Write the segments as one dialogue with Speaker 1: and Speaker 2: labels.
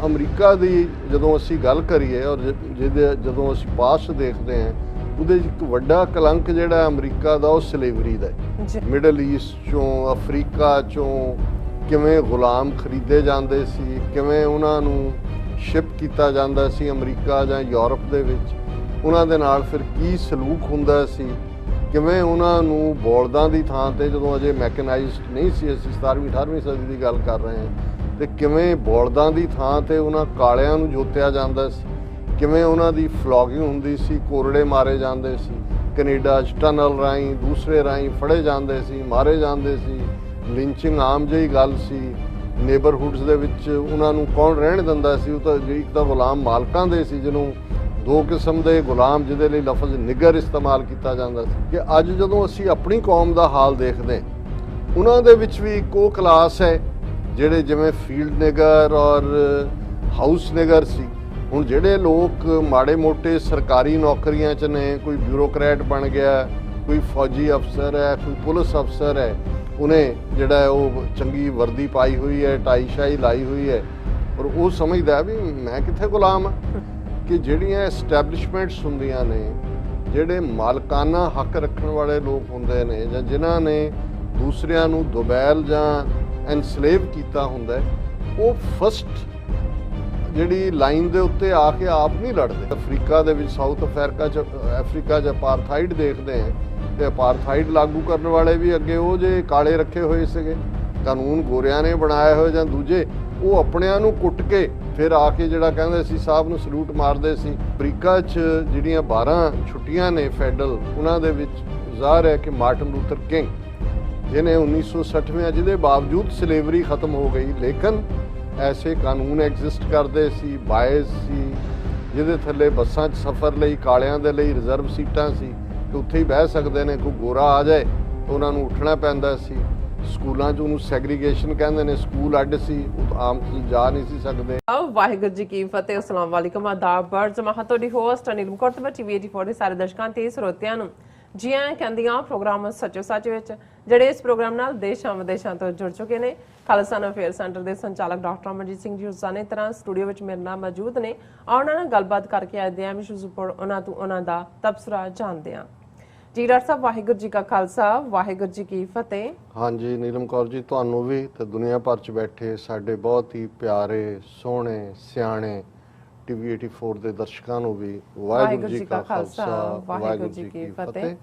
Speaker 1: America ਦੀ ਜਦੋਂ ਅਸੀਂ ਗੱਲ ਕਰੀਏ ਔਰ ਜਦੋਂ ਅਸੀਂ ਪਾਸਟ ਦੇਖਦੇ ਹਾਂ ਉਹਦੇ ਇੱਕ ਵੱਡਾ ਕਲੰਕ ਜਿਹੜਾ ਅਮਰੀਕਾ ਦਾ ਉਹ ਸਲੇਵਰੀ ਦਾ ਹੈ। ਮਿਡਲ ਈਸਟ ਚੋਂ ਅਫਰੀਕਾ ਚੋਂ ਕਿਵੇਂ ਗੁਲਾਮ ਖਰੀਦੇ ਜਾਂਦੇ ਸੀ, ਕਿਵੇਂ ਉਹਨਾਂ ਨੂੰ ਸ਼ਿਪ ਕੀਤਾ ਜਾਂਦਾ ਸੀ ਅਮਰੀਕਾ ਜਾਂ ਯੂਰਪ ਦੇ ਵਿੱਚ, ਉਹਨਾਂ ਦੇ ਨਾਲ ਫਿਰ ਕੀ ਸਲੂਕ ਹੁੰਦਾ ਸੀ, ਕਿਵੇਂ ਉਹਨਾਂ ਨੂੰ ਬੋਲਦਾਂ ਦੀ ਥਾਂ ਤੇ, ਜਦੋਂ ਅਜੇ ਮੈਕਨਾਈਜ਼ਡ ਨਹੀਂ ਸੀ, ਅਸੀਂ 17ਵੀਂ 18ਵੀਂ ਸਦੀ ਦੀ ਗੱਲ ਕਰ ਰਹੇ ਹਾਂ, ਤੇ ਕਿਵੇਂ ਬੋਲਦਾਂ ਦੀ ਥਾਂ ਤੇ ਉਹਨਾਂ ਕਾਲਿਆਂ ਨੂੰ ਜੋਤਿਆ ਜਾਂਦਾ ਸੀ, ਕਿਵੇਂ ਉਹਨਾਂ ਦੀ ਫਲੋਗਿੰਗ ਹੁੰਦੀ ਸੀ, ਕੋਰੜੇ ਮਾਰੇ ਜਾਂਦੇ ਸੀ, ਕੈਨੇਡਾ 'ਚ ਟਨਲ ਰਾਹੀਂ ਦੂਸਰੇ ਰਾਹੀਂ ਫੜੇ ਜਾਂਦੇ ਸੀ, ਮਾਰੇ ਜਾਂਦੇ ਸੀ, ਲਿੰਚਿੰਗ ਆਮ ਜਿਹੀ ਗੱਲ ਸੀ। ਨੇਬਰਹੁੱਡਸ ਦੇ ਵਿੱਚ ਉਹਨਾਂ ਨੂੰ ਕੌਣ ਰਹਿਣ ਦਿੰਦਾ ਸੀ, ਉਹ ਤਾਂ ਇੱਕ ਤਾਂ ਗੁਲਾਮ ਮਾਲਕਾਂ ਦੇ ਸੀ, ਜਿਹਨੂੰ ਦੋ ਕਿਸਮ ਦੇ ਗੁਲਾਮ ਜਿਹਦੇ ਲਈ ਲਫ਼ਜ਼ ਨਿੱਗਰ ਇਸਤੇਮਾਲ ਕੀਤਾ ਜਾਂਦਾ ਸੀ। ਕਿ ਅੱਜ ਜਦੋਂ ਅਸੀਂ ਆਪਣੀ ਕੌਮ ਦਾ ਹਾਲ ਦੇਖਦੇ ਉਹਨਾਂ ਦੇ ਵਿੱਚ ਵੀ ਇੱਕ ਉਹ ਕਲਾਸ ਹੈ ਜਿਹੜੇ ਜਿਵੇਂ ਫੀਲਡ ਨਿਗਰ ਔਰ ਹਾਊਸ ਨਿਗਰ ਸੀ। ਹੁਣ ਜਿਹੜੇ ਲੋਕ ਮਾੜੇ ਮੋਟੇ ਸਰਕਾਰੀ ਨੌਕਰੀਆਂ 'ਚ ਨੇ, ਕੋਈ ਬਿਊਰੋਕਰੈਟ ਬਣ ਗਿਆ, ਕੋਈ ਫੌਜੀ ਅਫਸਰ ਹੈ, ਕੋਈ ਪੁਲਿਸ ਅਫਸਰ ਹੈ, ਉਹਨੇ ਜਿਹੜਾ ਉਹ ਚੰਗੀ ਵਰਦੀ ਪਾਈ ਹੋਈ ਹੈ, ਟਾਈ ਸ਼ਾਈ ਲਾਈ ਹੋਈ ਹੈ, ਔਰ ਉਹ ਸਮਝਦਾ ਵੀ ਮੈਂ ਕਿੱਥੇ ਗੁਲਾਮ ਹਾਂ। ਕਿ ਜਿਹੜੀਆਂ ਐਸਟੈਬਲਿਸ਼ਮੈਂਟਸ ਹੁੰਦੀਆਂ ਨੇ, ਜਿਹੜੇ ਮਾਲਕਾਨਾ ਹੱਕ ਰੱਖਣ ਵਾਲੇ ਲੋਕ ਹੁੰਦੇ ਨੇ, ਜਾਂ ਜਿਨ੍ਹਾਂ ਨੇ ਦੂਸਰਿਆਂ ਨੂੰ ਦੁਬੈਲ ਜਾਂ ਐਨਸਲੇਵ ਕੀਤਾ ਹੁੰਦਾ, ਉਹ ਫਸਟ ਜਿਹੜੀ ਲਾਈਨ ਦੇ ਉੱਤੇ ਆ ਕੇ ਆਪ ਨਹੀਂ ਲੜਦੇ। ਅਫਰੀਕਾ ਦੇ ਵਿੱਚ, ਸਾਊਥ ਅਫਰੀਕਾ 'ਚ ਅਪਾਰਥਾਈਡ ਦੇਖਦੇ ਹਾਂ, ਤੇ ਅਪਾਰਥਾਈਡ ਲਾਗੂ ਕਰਨ ਵਾਲੇ ਵੀ ਅੱਗੇ ਉਹ ਜੇ ਕਾਲੇ ਰੱਖੇ ਹੋਏ ਸੀਗੇ, ਕਾਨੂੰਨ ਗੋਰਿਆਂ ਨੇ ਬਣਾਏ ਹੋਏ ਜਾਂ ਦੂਜੇ, ਉਹ ਆਪਣਿਆਂ ਨੂੰ ਕੁੱਟ ਕੇ ਫਿਰ ਆ ਕੇ ਜਿਹੜਾ ਕਹਿੰਦੇ ਸੀ ਸਾਹਿਬ ਨੂੰ ਸਲੂਟ ਮਾਰਦੇ ਸੀ। ਅਫਰੀਕਾ 'ਚ ਜਿਹੜੀਆਂ 12 ਛੁੱਟੀਆਂ ਨੇ ਫੈਡਰਲ, ਉਹਨਾਂ ਦੇ ਵਿੱਚ ਜ਼ਾਹਰ ਹੈ ਕਿ ਮਾਰਟਨ ਲੂਥਰ ਕਿੰਗ ਜਿਹਨੇ 1960 ਜਿਹਦੇ ਬਾਵਜੂਦ ਸਲੇਵਰੀ ਖਤਮ ਹੋ ਗਈ, ਲੇਕਿਨ ਐਸੇ ਕਾਨੂੰਨ ਐਗਜ਼ਿਸਟ ਕਰਦੇ ਸੀ, ਬਾਇਸ ਸੀ, ਜਿਹਦੇ ਥੱਲੇ ਬੱਸਾਂ 'ਚ ਸਫ਼ਰ ਲਈ ਕਾਲਿਆਂ ਦੇ ਲਈ ਰਿਜ਼ਰਵ ਸੀਟਾਂ ਸੀ ਕਿ ਉੱਥੇ ਹੀ ਬਹਿ ਸਕਦੇ ਨੇ, ਕੋਈ ਗੋਰਾ ਆ ਜਾਏ ਤਾਂ ਉਹਨਾਂ ਨੂੰ ਉੱਠਣਾ ਪੈਂਦਾ ਸੀ। ਸਕੂਲਾਂ 'ਚ ਉਹਨੂੰ ਸੈਗਰੀਗੇਸ਼ਨ ਕਹਿੰਦੇ ਨੇ, ਸਕੂਲ ਅੱਡ ਸੀ, ਉਹ ਆਮ ਜਾ ਨਹੀਂ ਸੀ ਸਕਦੇ।
Speaker 2: ਵਾਹਿਗੁਰੂ ਜੀ ਕੀ ਫਤਿਹ। ਅਸਲਾਮ ਵਾਲੇਕਮ, ਆਦਾਬ, ਬਰਜ਼ ਮੈਂ ਤੁਹਾਡੀ ਹੋਸਟ ਅਨਿਲ ਕੋਟਵਾ ਟੀਵੀ 84 ਦੇ ਸਾਰੇ ਦਰਸ਼ਕਾਂ ਤੇ ਸਰੋਤਿਆਂ ਨੂੰ ਜੀ ਆਇਆਂ ਕਹਿੰਦੀਆਂ ਪ੍ਰੋਗਰਾਮ ਸੱਚੋ ਸੱਚ ਵਿੱਚ, ਜਿਹੜੇ ਇਸ ਪ੍ਰੋਗਰਾਮ ਨਾਲ ਦੇਸ਼ਾਂ ਵਿਦੇਸ਼ਾਂ ਤੋਂ ਜੁੜ ਚੁੱਕੇ ਨੇ। ਖਾਲਸਾ ਅਫੇਅਰ ਸੈਂਟਰ ਦੇ ਸੰਚਾਲਕ ਡਾਕਟਰ ਅਮਰਜੀਤ ਸਿੰਘ ਜੀ ਰੋਜ਼ਾਨੇ ਤਰ੍ਹਾਂ ਸਟੂਡੀਓ ਵਿੱਚ ਮੇਰੇ ਨਾਲ ਮੌਜੂਦ ਨੇ। ਉਹਨਾਂ ਨਾਲ ਗੱਲਬਾਤ ਕਰਕੇ ਆਦੇ ਆਂ ਇਸ਼ੂਜ਼ ਉੱਪਰ ਉਹਨਾਂ ਤੋਂ ਉਹਨਾਂ ਦਾ ਤਬਸਰਾ ਜਾਣਦੇ ਆਂ। ਜੀ ਡਾਕਟਰ ਸਾਹਿਬ, ਵਾਹਿਗੁਰੂ ਜੀ ਕਾ ਖਾਲਸਾ, ਵਾਹਿਗੁਰੂ ਜੀ ਕੀ ਫਤਿਹ।
Speaker 1: ਹਾਂਜੀ ਨੀਲਮ ਕੌਰ ਜੀ, ਤੁਹਾਨੂੰ ਵੀ ਤੇ ਦੁਨੀਆ ਭਰ 'ਚ ਬੈਠੇ ਸਾਡੇ ਬਹੁਤ ਹੀ ਪਿਆਰੇ, ਸੋਹਣੇ, ਸਿਆਣੇ ਟੀਵੀ 84 ਦੇ ਦਰਸ਼ਕਾਂ ਨੂੰ ਵੀ ਵਾਹਿਗੁਰੂ ਜੀ ਕਾ ਖਾਲਸਾ, ਵਾਹਿਗੁਰੂ ਜੀ ਕੀ ਫਤਿਹ।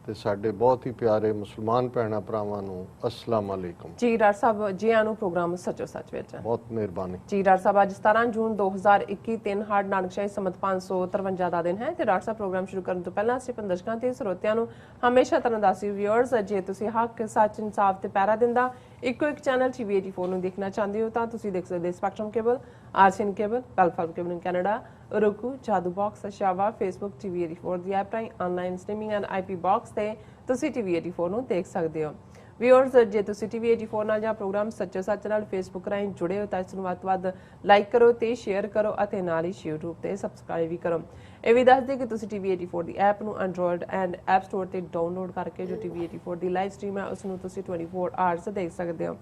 Speaker 1: ਤੇ ਸਾਡੇ ਬਹੁਤ ਹੀ ਪਿਆਰੇ ਮੁਸਲਮਾਨ ਭੈਣਾਂ ਭਰਾਵਾਂ ਨੂੰ ਅਸਲਾਮ ਅਲੈਕੁਮ।
Speaker 2: ਜੀ ਡਾਕਟਰ ਸਾਹਿਬ, ਜੀ ਆਇਆਂ ਨੂੰ ਪ੍ਰੋਗਰਾਮ ਸੱਚੋ ਸੱਚ ਵਿੱਚ।
Speaker 1: ਬਹੁਤ ਮਿਹਰਬਾਨੀ
Speaker 2: ਜੀ ਡਾਕਟਰ ਸਾਹਿਬ, ਅੱਜ 17 ਜੂਨ 2021 3 ਹਾੜ ਨਾਨਕਸ਼ਾਹੀ ਸੰਮਤ 553 ਦਾ ਦਿਨ ਹੈ। ਤੇ ਡਾਕਟਰ ਸਾਹਿਬ, ਪ੍ਰੋਗਰਾਮ ਸ਼ੁਰੂ ਕਰਨ ਤੋਂ ਪਹਿਲਾਂ ਅਸੀਂ ਦਰਸ਼ਕਾਂ ਤੇ ਸਰੋਤਿਆਂ ਨੂੰ ਹਮੇਸ਼ਾ ਤਰ੍ਹਾਂ ਦੱਸੀ ਵਿਊਅਰਸ, ਜੇ ਤੁਸੀਂ ਹੱਕ, ਸੱਚ, ਇਨਸਾਫ ਤੇ ਪਹਿਰਾ ਦਿੰਦਾ ਇੱਕੋ ਇੱਕ ਚੈਨਲ ਟੀਵੀ 84 ਨੂੰ ਦੇਖਣਾ ਚਾਹੁੰਦੇ ਹੋ ਤਾਂ ਤੁਸੀਂ ਦੇਖ ਸਕਦੇ spectrum cable, RCN cable, Gulf cable in Canada, roku, Jadoo box, Shava, Facebook TV 84 ਦੀ ਐਪ ਰਾਹੀਂ online streaming and IP box ਤੇ ਤੁਸੀਂ ਟੀਵੀ 84 ਨੂੰ ਦੇਖ ਸਕਦੇ ਹੋ। ਵਿਊਅਰਸ, ਜੇ ਤੁਸੀਂ ਟੀਵੀ 84 ਨਾਲ ਜਾਂ ਪ੍ਰੋਗਰਾਮ ਸੱਚੋ ਸੱਚ ਨਾਲ ਫੇਸਬੁੱਕ ਰਾਹੀਂ ਜੁੜੇ ਹੋ ਤਾਂ ਇਸ ਨੂੰ ਵੱਧ ਤੋਂ ਵੱਧ ਲਾਈਕ ਕਰੋ ਤੇ ਸ਼ੇਅਰ ਕਰੋ ਅਤੇ ਨਾਲ ਹੀ YouTube ਤੇ ਸਬਸਕ੍ਰਾਈਬ ਵੀ ਕਰੋ। ਇਹ ਵੀ ਦੱਸ ਦੇ ਕਿ ਤੁਸੀਂ ਟੀਵੀ 84 ਦੀ ਐਪ ਨੂੰ ਐਂਡਰੋਇਡ ਐਂਡ ਐਪ ਸਟੋਰ ਤੇ ਡਾਊਨਲੋਡ ਕਰਕੇ ਜੋ ਟੀਵੀ 84 ਦੀ ਲਾਈਵ ਸਟ੍ਰੀਮ ਹੈ ਉਸ ਨੂੰ ਤੁਸੀਂ 24 ਆਵਰਸ ਦੇਖ ਸਕਦੇ ਹੋ।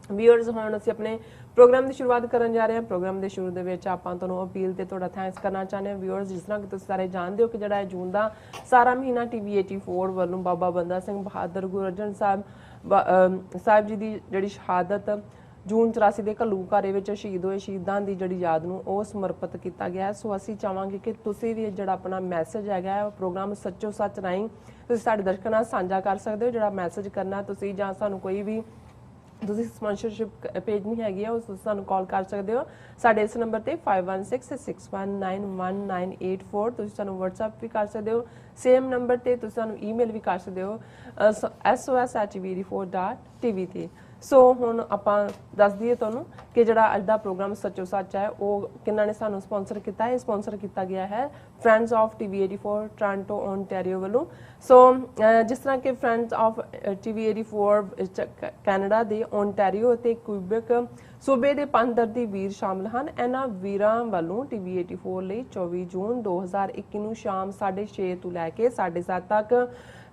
Speaker 2: ਵਿਊਅਰਸ, ਹੁਣ ਅਸੀਂ ਆਪਣੇ ਪ੍ਰੋਗਰਾਮ ਦੀ ਸ਼ੁਰੂਆਤ ਕਰਨ ਜਾ ਰਹੇ ਹਾਂ। ਪ੍ਰੋਗਰਾਮ ਦੇ ਸ਼ੁਰੂ ਦੇ ਵਿੱਚ ਆਪਾਂ ਤੁਹਾਨੂੰ ਅਪੀਲ ਤੇ ਤੁਹਾਡਾ ਥੈਂਕਸ ਕਰਨਾ ਚਾਹੁੰਦੇ ਹਾਂ। ਵਿਊਅਰਸ, ਜਿਸ ਤਰ੍ਹਾਂ ਕਿ ਤੁਸੀਂ ਸਾਰੇ ਜਾਣਦੇ ਹੋ ਕਿ ਜਿਹੜਾ ਜੂਨ ਦਾ ਸਾਰਾ ਮਹੀਨਾ ਟੀਵੀ 84 ਵੱਲੋਂ ਬਾਬਾ ਬੰਦਾ ਸਿੰਘ ਬਹਾਦਰ, ਗੁਰੂ ਅਰਜਨ ਸਾਹਿਬ ਜੀ ਦੀ ਜਿਹੜੀ ਸ਼ਹਾਦਤ ਜੂਨ 84 ਦੇ ਘੱਲੂਘਾਰੇ ਵਿੱਚ ਸ਼ਹੀਦ ਹੋਏ ਸ਼ਹੀਦਾਂ ਦੀ ਜਿਹੜੀ ਯਾਦ ਨੂੰ ਉਹ ਸਮਰਪਿਤ ਕੀਤਾ ਗਿਆ। ਸੋ ਅਸੀਂ ਚਾਹਾਂਗੇ ਕਿ ਤੁਸੀਂ ਵੀ ਜਿਹੜਾ ਆਪਣਾ ਮੈਸੇਜ ਹੈਗਾ ਹੈ ਪ੍ਰੋਗਰਾਮ ਸੱਚੋ ਸੱਚ ਰਾਹੀਂ ਤੁਸੀਂ ਸਾਡੇ ਦਰਸ਼ਕਾਂ ਨਾਲ ਸਾਂਝਾ ਕਰ ਸਕਦੇ ਹੋ। ਜਿਹੜਾ ਮੈਸੇਜ ਕਰਨਾ ਤੁਸੀਂ, ਜਾਂ ਸਾਨੂੰ ਕੋਈ ਵੀ ਤੁਸੀਂ ਸਪਾਂਸਰਸ਼ਿਪ ਪੇਜ ਨਹੀਂ ਹੈਗੀ ਆ, ਉਸ ਤੁਸੀਂ ਸਾਨੂੰ ਕਾਲ ਕਰ ਸਕਦੇ ਹੋ ਸਾਡੇ ਇਸ ਨੰਬਰ ਤੇ 5166191984। ਤੁਸੀਂ ਸਾਨੂੰ WhatsApp ਵੀ ਕਰ ਸਕਦੇ ਹੋ ਸੇਮ ਨੰਬਰ ਤੇ। ਤੁਸੀਂ ਸਾਨੂੰ ਈਮੇਲ ਵੀ ਕਰ ਸਕਦੇ ਹੋ sos@tv84.tv ਤੇ। ਸੋ ਹੁਣ ਆਪਾਂ ਦੱਸ ਦਈਏ ਤੁਹਾਨੂੰ ਕਿ ਜਿਹੜਾ ਅੱਜ ਦਾ ਪ੍ਰੋਗਰਾਮ ਸੱਚੋ ਸੱਚ ਹੈ ਉਹ ਕਿਹਨਾਂ ਨੇ ਸਾਨੂੰ ਸਪਾਂਸਰ ਕੀਤਾ ਹੈ। ਸਪਾਂਸਰ ਕੀਤਾ ਗਿਆ ਹੈ friends of TV 84 Toronto Ontario ਵੱਲੋਂ। ਸੋ ਜਿਸ ਤਰ੍ਹਾਂ ਕਿ ਫਰੈਂਡਸ ਆਫ ਟੀਵੀ 84 ਕੈਨੇਡਾ ਦੇ ਓਨਟਾਰੀਓ ਅਤੇ ਕੁਇਬਕ ਸੂਬੇ ਦੇ 5 ਦਰਦੀ ਵੀਰ ਸ਼ਾਮਲ ਹਨ। ਇਹਨਾਂ ਵੀਰਾਂ ਵੱਲੋਂ ਟੀਵੀ 84 ਲਈ 24 ਜੂਨ 2021 ਨੂੰ ਸ਼ਾਮ 6:30 ਤੋਂ ਲੈ ਕੇ 7:30 ਤੱਕ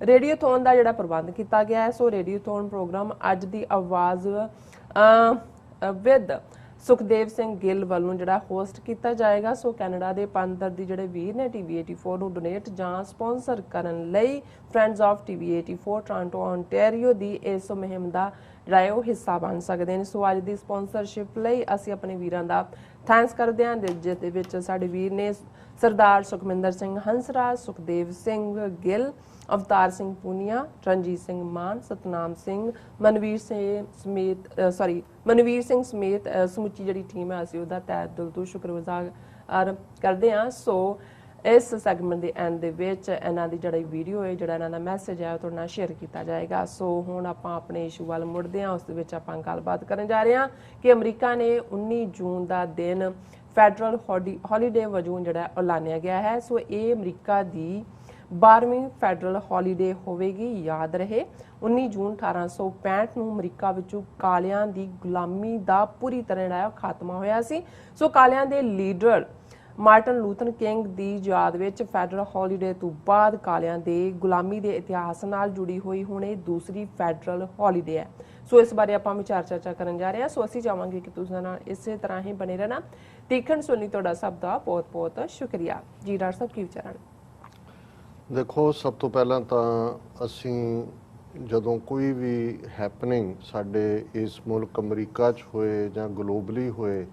Speaker 2: ਰੇਡੀਓਥੋਨ ਦਾ ਜਿਹੜਾ ਪ੍ਰਬੰਧ ਕੀਤਾ ਗਿਆ ਹੈ। ਸੋ ਰੇਡੀਓਥੋਨ ਪ੍ਰੋਗਰਾਮ ਅੱਜ ਦੀ ਆਵਾਜ਼ ਵਿਦ ਸੁਖਦੇਵ ਸਿੰਘ ਗਿੱਲ ਵੱਲੋਂ ਜਿਹੜਾ ਹੋਸਟ ਕੀਤਾ ਜਾਏਗਾ। ਸੋ ਕੈਨੇਡਾ ਦੇ ਪੰਦਰਦੀ ਜਿਹੜੇ ਵੀਰ ਨੇ ਟੀਵੀ 84 ਨੂੰ ਡੋਨੇਟ ਜਾਂ ਸਪਾਂਸਰ ਕਰਨ ਲਈ friends of TV 84 Toronto ontario ਦੀ ਇਸ ਮੁਹਿੰਮ ਦਾ ਜਿਹੜਾ ਹੈ ਉਹ ਹਿੱਸਾ ਬਣ ਸਕਦੇ ਨੇ। ਸੋ ਅੱਜ ਦੀ ਸਪਾਂਸਰਸ਼ਿਪ ਲਈ ਅਸੀਂ ਆਪਣੇ ਵੀਰਾਂ ਦਾ ਥੈਂਕਸ ਕਰਦੇ ਹਾਂ, ਜਿਸ ਦੇ ਵਿੱਚ ਸਾਡੇ ਵੀਰ ਨੇ ਸਰਦਾਰ ਸੁਖਮਿੰਦਰ ਸਿੰਘ ਹੰਸਰਾਜ, ਸੁਖਦੇਵ ਸਿੰਘ ਗਿੱਲ, ਅਵਤਾਰ ਸਿੰਘ ਪੂਨੀਆ, ਰਣਜੀਤ ਸਿੰਘ ਮਾਨ, ਸਤਨਾਮ ਸਿੰਘ, ਮਨਵੀਰ ਸਿੰਘ ਸਮੇਤ ਸਮੁੱਚੀ ਜਿਹੜੀ ਟੀਮ ਹੈ ਅਸੀਂ ਉਹਦਾ ਤਹਿ ਦਿਲ ਤੋਂ ਸ਼ੁਕਰਗੁਜ਼ਾਰ ਕਰਦੇ ਹਾਂ। ਸੋ ਇਸ ਸੈਗਮੈਂਟ ਦੇ ਐਂਡ ਦੇ ਵਿੱਚ ਇਹਨਾਂ ਦੀ ਜਿਹੜੀ ਵੀਡੀਓ ਹੈ, ਜਿਹੜਾ ਇਹਨਾਂ ਦਾ ਮੈਸੇਜ ਹੈ ਉਹ ਤੁਹਾਡੇ ਨਾਲ ਸ਼ੇਅਰ ਕੀਤਾ ਜਾਏਗਾ। ਸੋ ਹੁਣ ਆਪਾਂ ਆਪਣੇ ਇਸ਼ੂ ਵੱਲ ਮੁੜਦੇ ਹਾਂ। ਉਸ ਦੇ ਵਿੱਚ ਆਪਾਂ ਗੱਲਬਾਤ ਕਰਨ ਜਾ ਰਹੇ ਹਾਂ ਕਿ ਅਮਰੀਕਾ ਨੇ 19 ਜੂਨ ਦਾ ਦਿਨ ਫੈਡਰਲ ਹੌਲੀਡੇ ਵਜੋਂ ਜਿਹੜਾ ਐਲਾਨਿਆ ਗਿਆ ਹੈ। ਸੋ ਇਹ ਅਮਰੀਕਾ ਦੀ 12ਵੀਂ ਫੈਡਰਲ ਹੌਲੀਡੇ ਹੋਵੇਗੀ। ਯਾਦ ਰਹੇ 19 ਜੂਨ 1865 ਨੂੰ ਅਮਰੀਕਾ ਵਿੱਚੋਂ ਕਾਲਿਆਂ ਦੀ ਗੁਲਾਮੀ ਦਾ ਪੂਰੀ ਤਰ੍ਹਾਂ ਜਿਹੜਾ ਖਾਤਮਾ ਹੋਇਆ ਸੀ। ਸੋ ਕਾਲਿਆਂ ਦੇ ਲੀਡਰ ਮਾਰਟਨ ਲੂਥਰ ਕਿੰਗ ਦੀ ਯਾਦ ਵਿੱਚ ਫੈਡਰਲ ਹੌਲੀਡੇ ਤੋਂ ਬਾਅਦ ਕਾਲਿਆਂ ਦੇ ਗੁਲਾਮੀ ਦੇ ਇਤਿਹਾਸ ਨਾਲ ਜੁੜੀ ਹੋਈ ਹੁਣ ਇਹ ਦੂਸਰੀ ਫੈਡਰਲ ਹੌਲੀਡੇ ਹੈ। ਸੋ ਇਸ ਬਾਰੇ ਆਪਾਂ ਵਿਚਾਰ ਚਰਚਾ ਕਰਨ ਜਾ ਰਹੇ ਹਾਂ। ਸੋ ਅਸੀਂ ਚਾਹਾਂਗੇ ਕਿ ਤੁਸੀਂ ਨਾਲ ਇਸੇ ਤਰ੍ਹਾਂ ਹੀ ਬਣੇ ਰਹਿਣਾ। ਤੀਖਣ ਸੁਣੀ ਤੁਹਾਡਾ ਸਭ ਦਾ ਬਹੁਤ ਬਹੁਤ ਸ਼ੁਕਰੀਆ ਜੀ। ਡਾਕਟਰ ਸਾਹਿਬ ਕੀ ਵਿਚਾਰਾਂ?
Speaker 1: ਦੇਖੋ, ਸਭ ਤੋਂ ਪਹਿਲਾਂ ਤਾਂ ਅਸੀਂ ਜਦੋਂ ਕੋਈ ਵੀ ਹੈਪਨਿੰਗ ਸਾਡੇ ਇਸ ਮੁਲਕ ਅਮਰੀਕਾ 'ਚ ਹੋਏ ਜਾਂ ਗਲੋਬਲੀ ਹੋਏ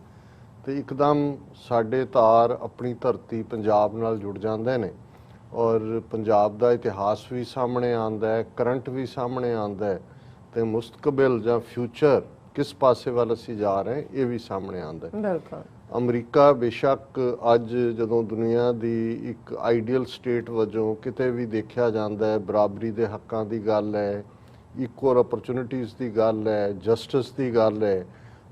Speaker 1: ਤੇ ਇੱਕਦਮ ਸਾਡੇ ਤਾਰ ਆਪਣੀ ਧਰਤੀ ਪੰਜਾਬ ਨਾਲ ਜੁੜ ਜਾਂਦੇ ਨੇ ਔਰ ਪੰਜਾਬ ਦਾ ਇਤਿਹਾਸ ਵੀ ਸਾਹਮਣੇ ਆਉਂਦਾ ਹੈ, ਕਰੰਟ ਵੀ ਸਾਹਮਣੇ ਆਉਂਦਾ ਹੈ ਤੇ ਮੁਸਤਕਬਲ ਜਾਂ ਫਿਊਚਰ ਕਿਸ ਪਾਸੇ ਵੱਲ ਅਸੀਂ ਜਾ ਰਹੇ ਇਹ ਵੀ ਸਾਹਮਣੇ ਆਉਂਦਾ ਹੈ।
Speaker 2: ਬਿਲਕੁਲ। ਅਮਰੀਕਾ
Speaker 1: ਬੇਸ਼ੱਕ ਅੱਜ ਜਦੋਂ ਦੁਨੀਆ ਦੀ ਇੱਕ ਆਈਡੀਅਲ ਸਟੇਟ ਵਜੋਂ ਕਿਤੇ ਵੀ ਦੇਖਿਆ ਜਾਂਦਾ ਹੈ, ਬਰਾਬਰੀ ਦੇ ਹੱਕਾਂ ਦੀ ਗੱਲ ਹੈ, ਇਕੁਅਲ ਅਪਰਚੁਨਿਟੀਜ਼ ਦੀ ਗੱਲ ਹੈ, ਜਸਟਿਸ ਦੀ ਗੱਲ ਹੈ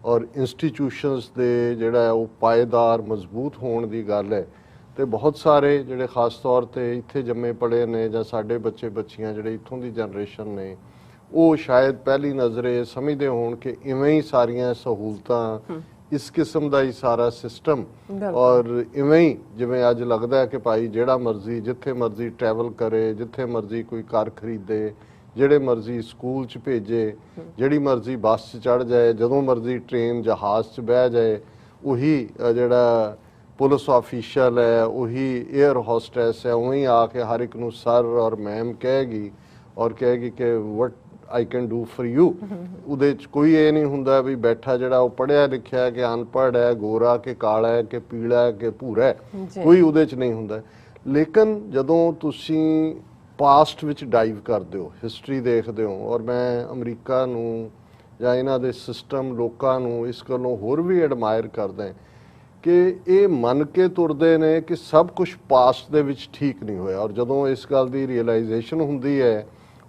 Speaker 1: ਔਰ ਇੰਸਟੀਟਿਊਸ਼ਨਸ ਦੇ ਜਿਹੜਾ ਉਹ ਪਾਏਦਾਰ ਮਜ਼ਬੂਤ ਹੋਣ ਦੀ ਗੱਲ ਹੈ ਤੇ ਬਹੁਤ ਸਾਰੇ ਜਿਹੜੇ ਖਾਸ ਤੌਰ ਤੇ ਇੱਥੇ ਜੰਮੇ ਪੜੇ ਨੇ ਜਾਂ ਸਾਡੇ ਬੱਚੇ ਬੱਚੀਆਂ ਜਿਹੜੇ ਇੱਥੋਂ ਦੀ ਜਨਰੇਸ਼ਨ ਨੇ ਉਹ ਸ਼ਾਇਦ ਪਹਿਲੀ ਨਜ਼ਰੇ ਸਮਝਦੇ ਹੋਣ ਕਿ ਇਵੇਂ ਹੀ ਸਾਰੀਆਂ ਸਹੂਲਤਾਂ ਇਸ ਕਿਸਮ ਦਾ ਹੀ ਸਾਰਾ ਸਿਸਟਮ ਔਰ ਇਵੇਂ ਹੀ ਜਿਵੇਂ ਅੱਜ ਲੱਗਦਾ ਹੈ ਕਿ ਭਾਈ ਜਿਹੜਾ ਮਰਜ਼ੀ ਜਿੱਥੇ ਮਰਜ਼ੀ ਟਰੈਵਲ ਕਰੇ, ਜਿੱਥੇ ਮਰਜ਼ੀ ਕੋਈ ਕਾਰ ਖਰੀਦੇ, ਜਿਹੜੇ ਮਰਜ਼ੀ ਸਕੂਲ 'ਚ ਭੇਜੇ, ਜਿਹੜੀ ਮਰਜ਼ੀ ਬੱਸ 'ਚ ਚੜ੍ਹ ਜਾਏ, ਜਦੋਂ ਮਰਜ਼ੀ ਟ੍ਰੇਨ ਜਹਾਜ਼ 'ਚ ਬਹਿ ਜਾਏ, ਉਹੀ ਜਿਹੜਾ ਪੁਲਿਸ ਆਫੀਸ਼ੀਅਲ ਹੈ, ਉਹੀ 에ਅਰ ਹੋਸਟੈਸ ਹੈ, ਉਵੇਂ ਹੀ ਆ ਕੇ ਹਰ ਇੱਕ ਨੂੰ ਸਰ ਔਰ ਮੈਮ ਕਹੇਗੀ ਔਰ ਕਹੇਗੀ ਕਿ what I can do for you. ਉਹਦੇ 'ਚ ਕੋਈ ਇਹ ਨਹੀਂ ਹੁੰਦਾ ਵੀ ਬੈਠਾ ਜਿਹੜਾ ਉਹ ਪੜ੍ਹਿਆ ਲਿਖਿਆ ਕਿ ਅਨਪੜ੍ਹ ਹੈ, ਗੋਰਾ ਕਿ ਕਾਲਾ ਹੈ ਕਿ ਪੀਲਾ ਹੈ ਕਿ ਭੂਰਾ ਹੈ, ਕੋਈ ਉਹਦੇ 'ਚ ਨਹੀਂ ਹੁੰਦਾ। ਲੇਕਿਨ ਜਦੋਂ ਤੁਸੀਂ ਪਾਸਟ ਵਿੱਚ ਡਾਈਵ ਕਰਦੇ ਹੋ, ਹਿਸਟਰੀ ਦੇਖਦੇ ਹੋ ਔਰ ਮੈਂ ਅਮਰੀਕਾ ਨੂੰ ਜਾਂ ਇਹਨਾਂ ਦੇ ਸਿਸਟਮ ਲੋਕਾਂ ਨੂੰ ਇਸ ਗੱਲੋਂ ਹੋਰ ਵੀ ਐਡਮਾਇਰ ਕਰਦਾ ਕਿ ਇਹ ਮੰਨ ਕੇ ਤੁਰਦੇ ਨੇ ਕਿ ਸਭ ਕੁਝ ਪਾਸਟ ਦੇ ਵਿੱਚ ਠੀਕ ਨਹੀਂ ਹੋਇਆ ਔਰ ਜਦੋਂ ਇਸ ਗੱਲ ਦੀ ਰੀਅਲਾਈਜੇਸ਼ਨ ਹੁੰਦੀ ਹੈ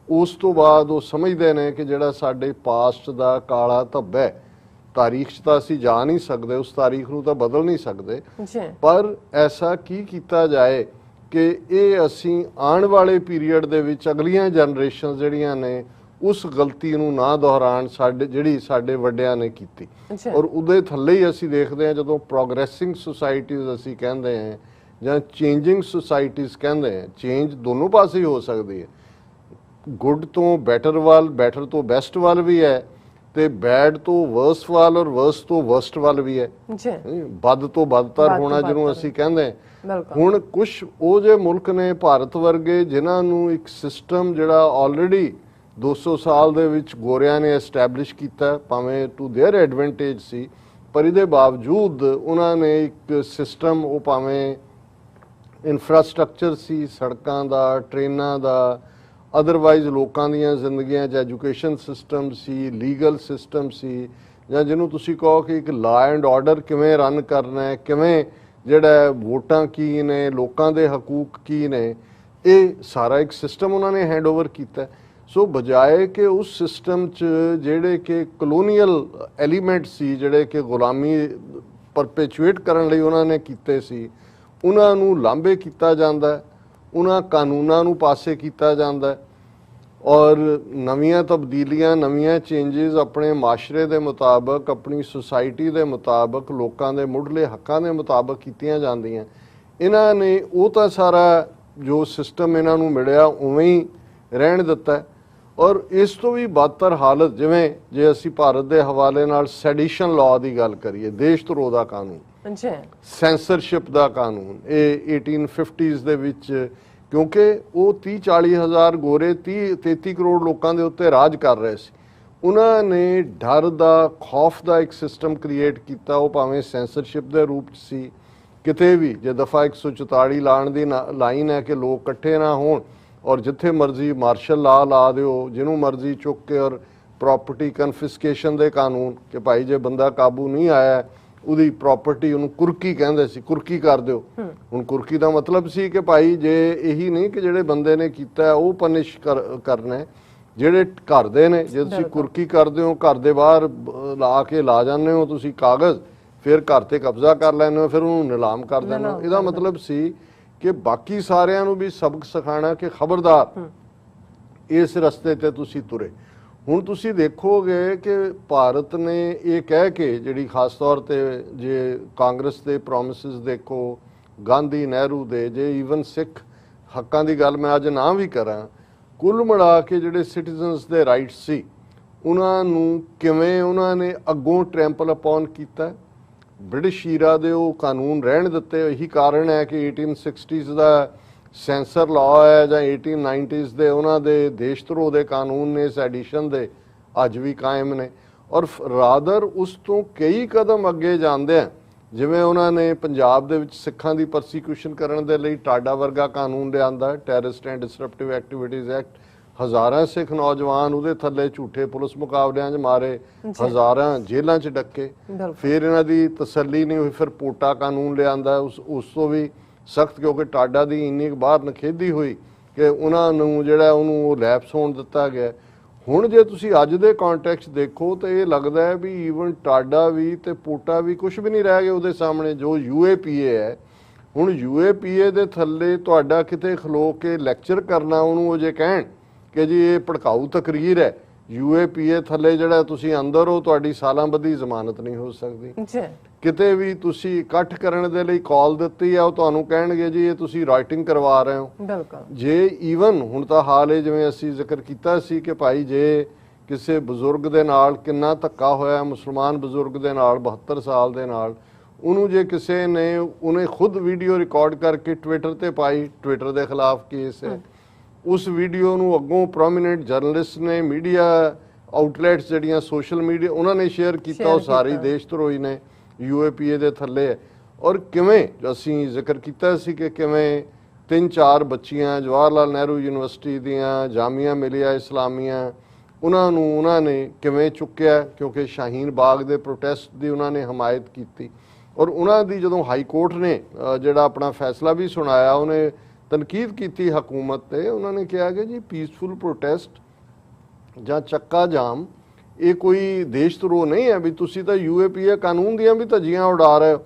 Speaker 1: ਉਸ ਤੋਂ ਬਾਅਦ ਉਹ ਸਮਝਦੇ ਨੇ ਕਿ ਜਿਹੜਾ ਸਾਡੇ ਪਾਸਟ ਦਾ ਕਾਲਾ ਧੱਬਾ ਹੈ, ਤਾਰੀਖ 'ਚ ਤਾਂ ਅਸੀਂ ਜਾ ਨਹੀਂ ਸਕਦੇ, ਉਸ ਤਾਰੀਖ ਨੂੰ ਤਾਂ ਬਦਲ ਨਹੀਂ ਸਕਦੇ, ਪਰ ਐਸਾ ਕੀ ਕੀਤਾ ਜਾਏ ਕਿ ਇਹ ਅਸੀਂ ਆਉਣ ਵਾਲੇ ਪੀਰੀਅਡ ਦੇ ਵਿੱਚ ਅਗਲੀਆਂ ਜਨਰੇਸ਼ਨ ਜਿਹੜੀਆਂ ਨੇ ਉਸ ਗਲਤੀ ਨੂੰ ਨਾ ਦੁਹਰਾਉਣ ਜਿਹੜੀ ਸਾਡੇ ਵੱਡਿਆਂ ਨੇ ਕੀਤੀ। ਔਰ ਉਹਦੇ ਥੱਲੇ ਹੀ ਅਸੀਂ ਦੇਖਦੇ ਹਾਂ ਜਦੋਂ ਪ੍ਰੋਗਰੈਸਿੰਗ ਸੁਸਾਇਟੀਜ਼ ਅਸੀਂ ਕਹਿੰਦੇ ਹਾਂ ਜਾਂ ਚੇਂਜਿੰਗ ਸੁਸਾਇਟੀਜ਼ ਕਹਿੰਦੇ ਹਾਂ, ਚੇਂਜ ਦੋਨੋਂ ਪਾਸੇ ਹੀ ਹੋ ਸਕਦੀ ਹੈ, ਗੁੱਡ ਤੋਂ ਬੈਟਰ ਵੱਲ, ਬੈਟਰ ਤੋਂ ਬੈਸਟ ਵੱਲ ਵੀ ਹੈ ਤੇ ਬੈਡ ਤੋਂ ਵਰਸ ਵੱਲ ਔਰ ਵਰਸ ਤੋਂ ਵਰਸਟ ਵੱਲ ਵੀ ਹੈ, ਬਦ ਤੋਂ ਬਦਤਰ ਹੋਣਾ ਜਿਹਨੂੰ ਅਸੀਂ ਕਹਿੰਦੇ। ਹੁਣ ਕੁਝ ਉਹ ਜਿਹੇ ਮੁਲਕ ਨੇ ਭਾਰਤ ਵਰਗੇ ਜਿਨ੍ਹਾਂ ਨੂੰ ਇੱਕ ਸਿਸਟਮ ਜਿਹੜਾ ਆਲਰੇਡੀ 200 ਸਾਲ ਦੇ ਵਿੱਚ ਗੋਰਿਆਂ ਨੇ ਐਸਟੈਬਲਿਸ਼ ਕੀਤਾ, ਭਾਵੇਂ ਟੂ ਦੇਅਰ ਐਡਵਾਂਟੇਜ ਸੀ, ਪਰ ਇਹਦੇ ਬਾਵਜੂਦ ਉਹਨਾਂ ਨੇ ਇੱਕ ਸਿਸਟਮ ਉਹ ਭਾਵੇਂ ਇਨਫਰਾਸਟ੍ਰਕਚਰ ਸੀ, ਸੜਕਾਂ ਦਾ, ਟ੍ਰੇਨਾਂ ਦਾ, ਅਦਰਵਾਈਜ਼ ਲੋਕਾਂ ਦੀਆਂ ਜ਼ਿੰਦਗੀਆਂ 'ਚ ਐਜੂਕੇਸ਼ਨ ਸਿਸਟਮ ਸੀ, ਲੀਗਲ ਸਿਸਟਮ ਸੀ, ਜਾਂ ਜਿਹਨੂੰ ਤੁਸੀਂ ਕਹੋ ਕਿ ਇੱਕ ਲਾ ਐਂਡ ਆਰਡਰ ਕਿਵੇਂ ਰਨ ਕਰਨਾ ਹੈ, ਕਿਵੇਂ ਜਿਹੜਾ ਵੋਟਾਂ ਕੀ ਨੇ, ਲੋਕਾਂ ਦੇ ਹਕੂਕ ਕੀ ਨੇ, ਇਹ ਸਾਰਾ ਇੱਕ ਸਿਸਟਮ ਉਹਨਾਂ ਨੇ ਹੈਂਡਓਵਰ ਕੀਤਾ। ਸੋ ਬਜਾਏ ਕਿ ਉਸ ਸਿਸਟਮ 'ਚ ਜਿਹੜੇ ਕਿ ਕਲੋਨੀਅਲ ਐਲੀਮੈਂਟ ਸੀ, ਜਿਹੜੇ ਕਿ ਗੁਲਾਮੀ ਪਰਪੈਚੁਏਟ ਕਰਨ ਲਈ ਉਹਨਾਂ ਨੇ ਕੀਤੇ ਸੀ, ਉਹਨਾਂ ਨੂੰ ਲਾਂਭੇ ਕੀਤਾ ਜਾਂਦਾ, ਉਹਨਾਂ ਕਾਨੂੰਨਾਂ ਨੂੰ ਪਾਸੇ ਕੀਤਾ ਜਾਂਦਾ ਔਰ ਨਵੀਆਂ ਤਬਦੀਲੀਆਂ, ਨਵੀਆਂ ਚੇਂਜਸ ਆਪਣੇ ਮਾਸ਼ਰੇ ਦੇ ਮੁਤਾਬਕ, ਆਪਣੀ ਸੁਸਾਇਟੀ ਦੇ ਮੁਤਾਬਕ, ਲੋਕਾਂ ਦੇ ਮੁੱਢਲੇ ਹੱਕਾਂ ਦੇ ਮੁਤਾਬਕ ਕੀਤੀਆਂ ਜਾਂਦੀਆਂ। ਇਹਨਾਂ ਨੇ ਉਹ ਤਾਂ ਸਾਰਾ ਜੋ ਸਿਸਟਮ ਇਹਨਾਂ ਨੂੰ ਮਿਲਿਆ ਉਵੇਂ ਹੀ ਰਹਿਣ ਦਿੱਤਾ ਔਰ ਇਸ ਤੋਂ ਵੀ ਬਦਤਰ ਹਾਲਤ, ਜਿਵੇਂ ਜੇ ਅਸੀਂ ਭਾਰਤ ਦੇ ਹਵਾਲੇ ਨਾਲ ਸੈਡੀਸ਼ਨ ਲਾਅ ਦੀ ਗੱਲ ਕਰੀਏ, ਦੇਸ਼ ਧਰੋਹ ਦਾ ਕਾਨੂੰਨ, ਸੈਂਸਰਸ਼ਿਪ ਦਾ ਕਾਨੂੰਨ, ਇਹ 1850s ਦੇ ਵਿੱਚ, ਕਿਉਂਕਿ ਉਹ 30-40 ਹਜ਼ਾਰ ਗੋਰੇ 33 ਕਰੋੜ ਲੋਕਾਂ ਦੇ ਉੱਤੇ ਰਾਜ ਕਰ ਰਹੇ ਸੀ, ਉਹਨਾਂ ਨੇ ਡਰ ਦਾ, ਖੌਫ ਦਾ ਇੱਕ ਸਿਸਟਮ ਕ੍ਰੀਏਟ ਕੀਤਾ। ਉਹ ਭਾਵੇਂ ਸੈਂਸਰਸ਼ਿਪ ਦੇ ਰੂਪ 'ਚ ਸੀ, ਕਿਤੇ ਵੀ ਜੇ ਦਫਾ 144 ਲਾਉਣ ਦੀ ਲਾਈਨ ਹੈ ਕਿ ਲੋਕ ਇਕੱਠੇ ਨਾ ਹੋਣ ਔਰ ਜਿੱਥੇ ਮਰਜ਼ੀ ਮਾਰਸ਼ਲ ਲਾ ਲਾ ਦਿਓ, ਜਿਹਨੂੰ ਮਰਜ਼ੀ ਚੁੱਕ ਕੇ, ਔਰ ਪ੍ਰੋਪਰਟੀ ਕਨਫਿਸਕੇਸ਼ਨ ਦੇ ਕਾਨੂੰਨ ਕਿ ਭਾਈ ਜੇ ਬੰਦਾ ਕਾਬੂ ਨਹੀਂ ਆਇਆ ਉਹਦੀ ਪ੍ਰੋਪਰਟੀ, ਉਹਨੂੰ ਕੁਰਕੀ ਕਹਿੰਦੇ ਸੀ, ਕੁਰਕੀ ਕਰ ਦਿਓ। ਹੁਣ ਕੁਰਕੀ ਦਾ ਮਤਲਬ ਸੀ ਕਿ ਭਾਈ ਜੇ ਇਹੀ ਨਹੀਂ ਕਿ ਜਿਹੜੇ ਬੰਦੇ ਨੇ ਕੀਤਾ ਉਹ ਪਨਿਸ਼ ਕਰਨਾ, ਜਿਹੜੇ ਘਰ ਦੇ ਨੇ, ਜੇ ਤੁਸੀਂ ਕੁਰਕੀ ਕਰਦੇ ਹੋ, ਘਰ ਦੇ ਬਾਹਰ ਲਾ ਕੇ ਲਾ ਜਾਂਦੇ ਹੋ ਤੁਸੀਂ ਕਾਗਜ਼, ਫਿਰ ਘਰ ਤੇ ਕਬਜ਼ਾ ਕਰ ਲੈਂਦੇ ਹੋ, ਫਿਰ ਉਹਨੂੰ ਨਿਲਾਮ ਕਰ ਦਿੰਦੇ ਹੋ। ਇਹਦਾ ਮਤਲਬ ਸੀ ਕਿ ਬਾਕੀ ਸਾਰਿਆਂ ਨੂੰ ਵੀ ਸਬਕ ਸਿਖਾਣਾ ਕਿ ਖਬਰਦਾਰ ਇਸ ਰਸਤੇ ਤੇ ਤੁਸੀਂ ਤੁਰੇ। ਹੁਣ ਤੁਸੀਂ ਦੇਖੋਗੇ ਕਿ ਭਾਰਤ ਨੇ ਇਹ ਕਹਿ ਕੇ, ਜਿਹੜੀ ਖਾਸ ਤੌਰ ਤੇ ਜੇ ਕਾਂਗਰਸ ਦੇ ਪ੍ਰੋਮਿਸਿਸ ਦੇਖੋ, ਗਾਂਧੀ, ਨਹਿਰੂ ਦੇ, ਜੇ ਈਵਨ ਸਿੱਖ ਹੱਕਾਂ ਦੀ ਗੱਲ ਮੈਂ ਅੱਜ ਨਾ ਵੀ ਕਰਾਂ, ਕੁੱਲ ਮਿਲਾ ਕੇ ਜਿਹੜੇ ਸਿਟੀਜ਼ਨਸ ਦੇ ਰਾਈਟਸ ਸੀ ਉਹਨਾਂ ਨੂੰ ਕਿਵੇਂ ਉਹਨਾਂ ਨੇ ਅੱਗੋਂ ਟ੍ਰੈਂਪਲ ਅਪਨ ਕੀਤਾ। ਬ੍ਰਿਟਿਸ਼ ਈਰਾ ਦੇ ਉਹ ਕਾਨੂੰਨ ਰਹਿਣ ਦਿੱਤੇ। ਇਹੀ ਕਾਰਨ ਹੈ ਕਿ 1860s ਦਾ ਸੈਂਸਰ ਲਾਅ ਹੈ ਜਾਂ 1890s ਦੇ ਉਹਨਾਂ ਦੇ ਦੇਸ਼ ਧਰੋਹ ਦੇ ਕਾਨੂੰਨ ਨੇ, ਸੈਡੀਸ਼ਨ ਦੇ, ਅੱਜ ਵੀ ਕਾਇਮ ਨੇ। ਔਰ ਰਾਦਰ ਉਸ ਤੋਂ ਕਈ ਕਦਮ ਅੱਗੇ ਜਾਂਦੇ ਆ, ਜਿਵੇਂ ਉਹਨਾਂ ਨੇ ਪੰਜਾਬ ਦੇ ਵਿੱਚ ਸਿੱਖਾਂ ਦੀ ਪਰਸੀਕਿਊਸ਼ਨ ਕਰਨ ਦੇ ਲਈ ਟਾਡਾ ਵਰਗਾ ਕਾਨੂੰਨ ਲਿਆਂਦਾ, ਟੈਰਰਿਸਟ ਐਂਡ ਡਿਸਰਪਟਿਵ ਐਕਟੀਵਿਟੀਜ਼ ਐਕਟ। ਹਜ਼ਾਰਾਂ ਸਿੱਖ ਨੌਜਵਾਨ ਉਹਦੇ ਥੱਲੇ ਝੂਠੇ ਪੁਲਿਸ ਮੁਕਾਬਲਿਆਂ 'ਚ ਮਾਰੇ, ਹਜ਼ਾਰਾਂ ਜੇਲ੍ਹਾਂ 'ਚ ਡੱਕੇ। ਫਿਰ ਇਹਨਾਂ ਦੀ ਤਸੱਲੀ ਨਹੀਂ ਹੋਈ, ਫਿਰ ਪੋਟਾ ਕਾਨੂੰਨ ਲਿਆਂਦਾ, ਉਸ ਤੋਂ ਵੀ ਸਖਤ, ਕਿਉਂਕਿ ਟਾਡਾ ਦੀ ਇੰਨੀ ਬਾਹਰ ਨਖੇਦੀ ਹੋਈ ਕਿ ਉਹਨਾਂ ਨੂੰ ਜਿਹੜਾ ਉਹਨੂੰ ਉਹ ਲੈਪਸ ਹੋਣ ਦਿੱਤਾ ਗਿਆ। ਹੁਣ ਜੇ ਤੁਸੀਂ ਅੱਜ ਦੇ ਕੰਟੈਕਸਟ ਦੇਖੋ ਤਾਂ ਇਹ ਲੱਗਦਾ ਹੈ ਵੀ ਈਵਨ ਟਾਡਾ ਵੀ ਤੇ ਪੋਟਾ ਵੀ ਕੁਝ ਵੀ ਨਹੀਂ ਰਹਿ ਗਏ ਉਹਦੇ ਸਾਹਮਣੇ, ਜੋ UAPA ਹੈ। ਹੁਣ UAPA ਦੇ ਥੱਲੇ ਤੁਹਾਡਾ ਕਿਤੇ ਖਲੋ ਕੇ ਲੈਕਚਰ ਕਰਨਾ ਉਹਨੂੰ, ਉਹ ਜੇ ਕਹਿਣ ਕਿ ਜੀ ਇਹ ਭੜਕਾਊ ਤਕਰੀਰ ਹੈ, UAPA ਥੱਲੇ ਜਿਹੜਾ ਤੁਸੀਂ ਅੰਦਰ ਹੋ, ਤੁਹਾਡੀ ਸਾਲਾਂ ਬੱਧੀ ਜ਼ਮਾਨਤ ਨਹੀਂ ਹੋ ਸਕਦੀ। ਕਿਤੇ ਵੀ ਤੁਸੀਂ ਇਕੱਠ ਕਰਨ ਦੇ ਲਈ ਕਾਲ ਦਿੱਤੀ ਹੈ, ਉਹ ਤੁਹਾਨੂੰ ਕਹਿਣਗੇ ਜੀ ਇਹ ਤੁਸੀਂ ਰਾਈਟਿੰਗ ਕਰਵਾ ਰਹੇ ਹੋ। ਜੇ ਈਵਨ ਹੁਣ ਤਾਂ ਹਾਲ ਹੈ, ਜਿਵੇਂ ਅਸੀਂ ਜ਼ਿਕਰ ਕੀਤਾ ਸੀ ਕਿ ਭਾਈ ਜੇ ਕਿਸੇ ਬਜ਼ੁਰਗ ਦੇ ਨਾਲ ਕਿੰਨਾ ਧੱਕਾ ਹੋਇਆ, ਮੁਸਲਮਾਨ ਬਜ਼ੁਰਗ ਦੇ ਨਾਲ 72 ਸਾਲ ਦੇ ਨਾਲ, ਉਹਨੂੰ ਜੇ ਕਿਸੇ ਨੇ, ਉਹਨੇ ਖੁਦ ਵੀਡੀਓ ਰਿਕਾਰਡ ਕਰਕੇ ਟਵਿੱਟਰ ਤੇ ਪਾਈ, ਟਵਿੱਟਰ ਦੇ ਖਿਲਾਫ ਕੇਸ ਹੈ। ਉਸ ਵੀਡੀਓ ਨੂੰ ਅੱਗੋਂ ਪ੍ਰੋਮੀਨੈਂਟ ਜਰਨਲਿਸਟ ਨੇ, ਮੀਡੀਆ ਆਊਟਲੈਟਸ ਜਿਹੜੀਆਂ ਸੋਸ਼ਲ ਮੀਡੀਆ, ਉਹਨਾਂ ਨੇ ਸ਼ੇਅਰ ਕੀਤਾ। ਉਹ ਸਾਰੀ ਦੇਸ਼ ਧਰੋਹੀ ਨੇ, UAPA ਦੇ ਥੱਲੇ ਹੈ। ਔਰ ਕਿਵੇਂ ਅਸੀਂ ਜ਼ਿਕਰ ਕੀਤਾ ਸੀ ਕਿ ਕਿਵੇਂ 3-4 ਬੱਚੀਆਂ ਜਵਾਹਰ ਲਾਲ ਨਹਿਰੂ ਯੂਨੀਵਰਸਿਟੀ ਦੀਆਂ, ਜਾਮੀਆ ਮਿਲੀਆ ਇਸਲਾਮੀਆ, ਉਹਨਾਂ ਨੂੰ ਉਹਨਾਂ ਨੇ ਕਿਵੇਂ ਚੁੱਕਿਆ, ਕਿਉਂਕਿ ਸ਼ਾਹੀਨ ਬਾਗ ਦੇ ਪ੍ਰੋਟੈਸਟ ਦੀ ਉਹਨਾਂ ਨੇ ਹਮਾਇਤ ਕੀਤੀ। ਔਰ ਉਹਨਾਂ ਦੀ ਜਦੋਂ ਹਾਈ ਕੋਰਟ ਨੇ ਜਿਹੜਾ ਆਪਣਾ ਫੈਸਲਾ ਵੀ ਸੁਣਾਇਆ, ਉਹਨੇ ਤਨਕੀਦ ਕੀਤੀ ਹਕੂਮਤ ਤੇ। ਉਹਨਾਂ ਨੇ ਕਿਹਾ ਕਿ ਜੀ ਪੀਸਫੁਲ ਪ੍ਰੋਟੈਸਟ ਜਾਂ ਚੱਕਾ ਜਾਮ ਇਹ ਕੋਈ ਦੇਸ਼ ਧਰੋਹ ਨਹੀਂ ਹੈ, ਵੀ ਤੁਸੀਂ ਤਾਂ UAPA ਕਾਨੂੰਨ ਦੀਆਂ ਵੀ ਧੱਜੀਆਂ ਉਡਾ ਰਹੇ ਹੋ।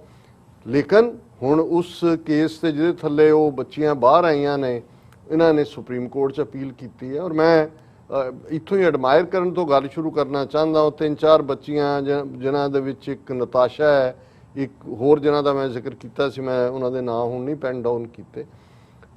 Speaker 1: ਲੇਕਿਨ ਹੁਣ ਉਸ ਕੇਸ ਤੇ ਜਿਹਦੇ ਥੱਲੇ ਉਹ ਬੱਚੀਆਂ ਬਾਹਰ ਆਈਆਂ ਨੇ, ਇਹਨਾਂ ਨੇ ਸੁਪਰੀਮ ਕੋਰਟ 'ਚ ਅਪੀਲ ਕੀਤੀ ਹੈ। ਔਰ ਮੈਂ ਇੱਥੋਂ ਹੀ ਐਡਮਾਇਰ ਕਰਨ ਤੋਂ ਗੱਲ ਸ਼ੁਰੂ ਕਰਨਾ ਚਾਹੁੰਦਾ। ਉਹ 3-4 ਬੱਚੀਆਂ ਜਿਨ੍ਹਾਂ ਦੇ ਵਿੱਚ ਇੱਕ ਨਤਾਸ਼ਾ ਹੈ, ਇੱਕ ਹੋਰ ਜਿਨ੍ਹਾਂ ਦਾ ਮੈਂ ਜ਼ਿਕਰ ਕੀਤਾ ਸੀ, ਮੈਂ ਉਹਨਾਂ ਦੇ ਨਾਂ ਹੁਣ ਨਹੀਂ ਪੈਨ ਡਾਊਨ ਕੀਤੇ।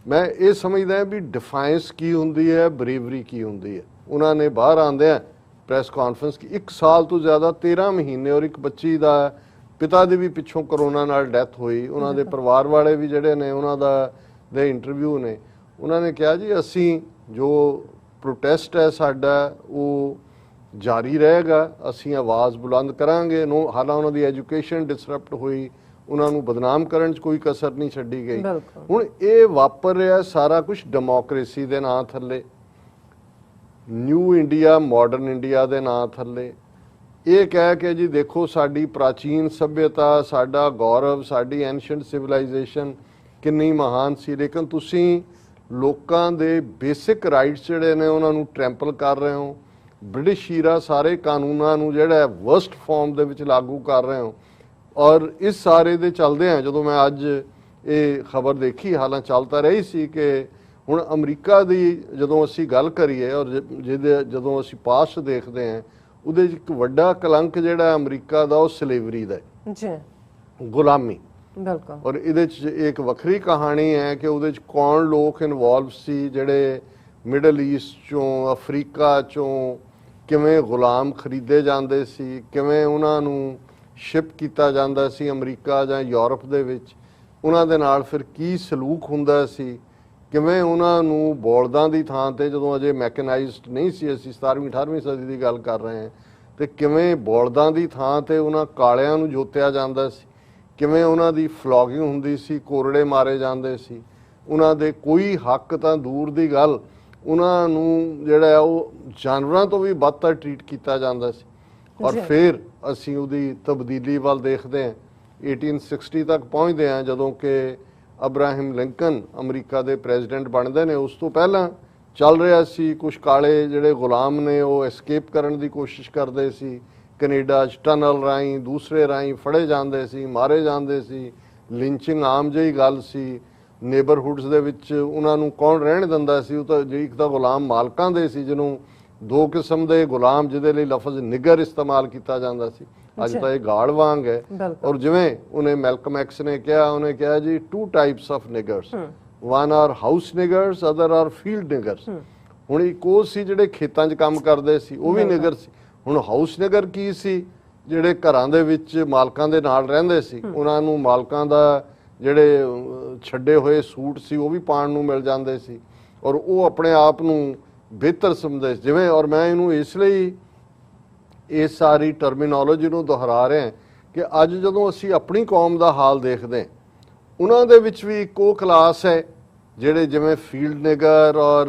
Speaker 1: ਮੈਂ ਇਹ ਸਮਝਦਾ ਵੀ ਡਿਫਾਇੰਸ ਕੀ ਹੁੰਦੀ ਹੈ, ਬਰੇਵਰੀ ਕੀ ਹੁੰਦੀ ਹੈ। ਉਹਨਾਂ ਨੇ ਬਾਹਰ ਆਉਂਦਿਆਂ ਪ੍ਰੈਸ ਕਾਨਫਰੰਸ ਕੀ 1 ਸਾਲ ਤੋਂ ਜ਼ਿਆਦਾ 13 ਮਹੀਨੇ, ਔਰ ਇੱਕ ਬੱਚੀ ਦਾ ਪਿਤਾ ਦੀ ਵੀ ਪਿੱਛੋਂ ਕਰੋਨਾ ਨਾਲ ਡੈਥ ਹੋਈ। ਉਹਨਾਂ ਦੇ ਪਰਿਵਾਰ ਵਾਲੇ ਵੀ ਜਿਹੜੇ ਨੇ, ਉਹਨਾਂ ਦੇ ਇੰਟਰਵਿਊ ਨੇ, ਉਹਨਾਂ ਨੇ ਕਿਹਾ ਜੀ ਅਸੀਂ ਜੋ ਪ੍ਰੋਟੈਸਟ ਹੈ ਸਾਡਾ ਉਹ ਜਾਰੀ ਰਹੇਗਾ, ਅਸੀਂ ਆਵਾਜ਼ ਬੁਲੰਦ ਕਰਾਂਗੇ। ਹਾਲਾਂ ਉਹਨਾਂ ਦੀ ਐਜੂਕੇਸ਼ਨ ਡਿਸਰਪਟ ਹੋਈ, ਉਹਨਾਂ ਨੂੰ ਬਦਨਾਮ ਕਰਨ 'ਚ ਕੋਈ ਕਸਰ ਨਹੀਂ ਛੱਡੀ ਗਈ। ਹੁਣ ਇਹ ਵਾਪਰ ਰਿਹਾ ਸਾਰਾ ਕੁਝ ਡੈਮੋਕ੍ਰੇਸੀ ਦੇ ਨਾਂ ਥੱਲੇ, ਨਿਊ ਇੰਡੀਆ, ਮਾਡਰਨ ਇੰਡੀਆ ਦੇ ਨਾਂ ਥੱਲੇ। ਇਹ ਕਹਿ ਕੇ ਜੀ ਦੇਖੋ ਸਾਡੀ ਪ੍ਰਾਚੀਨ ਸੱਭਿਅਤਾ, ਸਾਡਾ ਗੌਰਵ, ਸਾਡੀ ਐਂਸ਼ੀਐਂਟ ਸਿਵਲਾਈਜੇਸ਼ਨ ਕਿੰਨੀ ਮਹਾਨ ਸੀ, ਲੇਕਿਨ ਤੁਸੀਂ ਲੋਕਾਂ ਦੇ ਬੇਸਿਕ ਰਾਈਟਸ ਜਿਹੜੇ ਨੇ ਉਹਨਾਂ ਨੂੰ ਟ੍ਰੈਂਪਲ ਕਰ ਰਹੇ ਹੋ। ਬ੍ਰਿਟਿਸ਼ ਈਰਾ ਸਾਰੇ ਕਾਨੂੰਨਾਂ ਨੂੰ ਜਿਹੜਾ ਵਰਸਟ ਫਾਰਮ ਦੇ ਵਿੱਚ ਲਾਗੂ ਕਰ ਰਹੇ ਹੋ। ਔਰ ਇਸ ਸਾਰੇ ਦੇ ਚੱਲਦੇ ਆ, ਜਦੋਂ ਮੈਂ ਅੱਜ ਇਹ ਖਬਰ ਦੇਖੀ, ਹਾਲਾਂ ਚੱਲ ਤਾਂ ਰਹੀ ਸੀ ਕਿ ਹੁਣ ਅਮਰੀਕਾ ਦੀ ਜਦੋਂ ਅਸੀਂ ਗੱਲ ਕਰੀਏ ਔਰ ਜਦੋਂ ਅਸੀਂ ਪਾਸਟ ਦੇਖਦੇ ਹਾਂ, ਉਹਦੇ 'ਚ ਇੱਕ ਵੱਡਾ ਕਲੰਕ ਜਿਹੜਾ ਅਮਰੀਕਾ ਦਾ ਉਹ ਸਲੇਵਰੀ ਦਾ ਹੈ, ਗੁਲਾਮੀ। ਔਰ ਇਹਦੇ 'ਚ ਇੱਕ ਵੱਖਰੀ ਕਹਾਣੀ ਹੈ ਕਿ ਉਹਦੇ 'ਚ ਕੌਣ ਲੋਕ ਇਨਵੋਲਵ ਸੀ ਜਿਹੜੇ ਮਿਡਲ ਈਸਟ ਚੋਂ, ਅਫਰੀਕਾ ਚੋਂ ਕਿਵੇਂ ਗੁਲਾਮ ਖਰੀਦੇ ਜਾਂਦੇ ਸੀ, ਕਿਵੇਂ ਉਹਨਾਂ ਨੂੰ ਸ਼ਿਪ ਕੀਤਾ ਜਾਂਦਾ ਸੀ ਅਮਰੀਕਾ ਜਾਂ ਯੂਰਪ ਦੇ ਵਿੱਚ, ਉਹਨਾਂ ਦੇ ਨਾਲ ਫਿਰ ਕੀ ਸਲੂਕ ਹੁੰਦਾ ਸੀ, ਕਿਵੇਂ ਉਹਨਾਂ ਨੂੰ ਬੋਲਦਾਂ ਦੀ ਥਾਂ ਤੇ, ਜਦੋਂ ਅਜੇ ਮੈਕਨਾਈਜ਼ਡ ਨਹੀਂ ਸੀ, ਅਸੀਂ 17ਵੀਂ 18ਵੀਂ ਸਦੀ ਦੀ ਗੱਲ ਕਰ ਰਹੇ ਹਾਂ, ਤੇ ਕਿਵੇਂ ਬੋਲਦਾਂ ਦੀ ਥਾਂ ਤੇ ਉਹਨਾਂ ਕਾਲਿਆਂ ਨੂੰ ਜੋਤਿਆ ਜਾਂਦਾ ਸੀ, ਕਿਵੇਂ ਉਹਨਾਂ ਦੀ ਫਲੌਗਿੰਗ ਹੁੰਦੀ ਸੀ, ਕੋਰੜੇ ਮਾਰੇ ਜਾਂਦੇ ਸੀ, ਉਹਨਾਂ ਦੇ ਕੋਈ ਹੱਕ ਤਾਂ ਦੂਰ ਦੀ ਗੱਲ, ਉਹਨਾਂ ਨੂੰ ਜਿਹੜਾ ਉਹ ਜਾਨਵਰਾਂ ਤੋਂ ਵੀ ਬਦਤਰ ਟਰੀਟ ਕੀਤਾ ਜਾਂਦਾ ਸੀ। ਔਰ ਫਿਰ ਅਸੀਂ ਉਹਦੀ ਤਬਦੀਲੀ ਵੱਲ ਦੇਖਦੇ ਹਾਂ, 1860 ਤੱਕ ਪਹੁੰਚਦੇ ਹਾਂ ਜਦੋਂ ਕਿ ਅਬਰਾਹਿਮ ਲਿੰਕਨ ਅਮਰੀਕਾ ਦੇ ਪ੍ਰੈਜ਼ੀਡੈਂਟ ਬਣਦੇ ਨੇ। ਉਸ ਤੋਂ ਪਹਿਲਾਂ ਚੱਲ ਰਿਹਾ ਸੀ, ਕੁਝ ਕਾਲੇ ਜਿਹੜੇ ਗੁਲਾਮ ਨੇ ਉਹ ਐਸਕੇਪ ਕਰਨ ਦੀ ਕੋਸ਼ਿਸ਼ ਕਰਦੇ ਸੀ, ਕੈਨੇਡਾ 'ਚ ਟਨਲ ਰਾਹੀਂ, ਦੂਸਰੇ ਰਾਹੀਂ ਫੜੇ ਜਾਂਦੇ ਸੀ, ਮਾਰੇ ਜਾਂਦੇ ਸੀ, ਲਿੰਚਿੰਗ ਆਮ ਜਿਹੀ ਗੱਲ ਸੀ। ਨੇਬਰਹੁੱਡਸ ਦੇ ਵਿੱਚ ਉਹਨਾਂ ਨੂੰ ਕੌਣ ਰਹਿਣ ਦਿੰਦਾ ਸੀ? ਉਹ ਤਾਂ ਇੱਕ ਤਾਂ ਗੁਲਾਮ ਮਾਲਕਾਂ ਦੇ ਸੀ, ਜਿਹਨੂੰ ਦੋ ਕਿਸਮ ਦੇ ਗੁਲਾਮ, ਜਿਹਦੇ ਲਈ ਲਫ਼ਜ਼ ਨਿਗਰ ਇਸਤੇਮਾਲ ਕੀਤਾ ਜਾਂਦਾ ਸੀ, ਅੱਜ ਤਾਂ ਇਹ ਗਾੜ ਵਾਂਗ ਹੈ। ਔਰ ਜਿਵੇਂ ਉਹਨੇ ਮੈਲਕਮ ਐਕਸ ਨੇ ਕਿਹਾ, ਉਹਨੇ ਕਿਹਾ ਜੀ 2 types of niggers, one are house niggers, other are field niggers। ਹੁਣ ਇੱਕ ਉਹ ਸੀ ਜਿਹੜੇ ਖੇਤਾਂ 'ਚ ਕੰਮ ਕਰਦੇ ਸੀ, ਉਹ ਵੀ ਨਿਗਰ ਸੀ। ਹੁਣ ਹਾਊਸ ਨਿਗਰ ਕੀ ਸੀ? ਜਿਹੜੇ ਘਰਾਂ ਦੇ ਵਿੱਚ ਮਾਲਕਾਂ ਦੇ ਨਾਲ ਰਹਿੰਦੇ ਸੀ, ਉਹਨਾਂ ਨੂੰ ਮਾਲਕਾਂ ਦਾ ਜਿਹੜੇ ਛੱਡੇ ਹੋਏ ਸੂਟ ਸੀ ਉਹ ਵੀ ਪਾਉਣ ਨੂੰ ਮਿਲ ਜਾਂਦੇ ਸੀ, ਔਰ ਉਹ ਆਪਣੇ ਆਪ ਨੂੰ ਬਿਹਤਰ ਸਮਝਦੇ ਸੀ। ਜਿਵੇਂ, ਔਰ ਮੈਂ ਇਹਨੂੰ ਇਸ ਲਈ ਇਸ ਸਾਰੀ ਟਰਮੀਨੋਲੋਜੀ ਨੂੰ ਦੁਹਰਾ ਰਿਹਾ ਕਿ ਅੱਜ ਜਦੋਂ ਅਸੀਂ ਆਪਣੀ ਕੌਮ ਦਾ ਹਾਲ ਦੇਖਦੇ, ਉਹਨਾਂ ਦੇ ਵਿੱਚ ਵੀ ਇੱਕ ਉਹ ਕਲਾਸ ਹੈ ਜਿਹੜੇ ਜਿਵੇਂ ਫੀਲਡ ਨਿਗਰ ਔਰ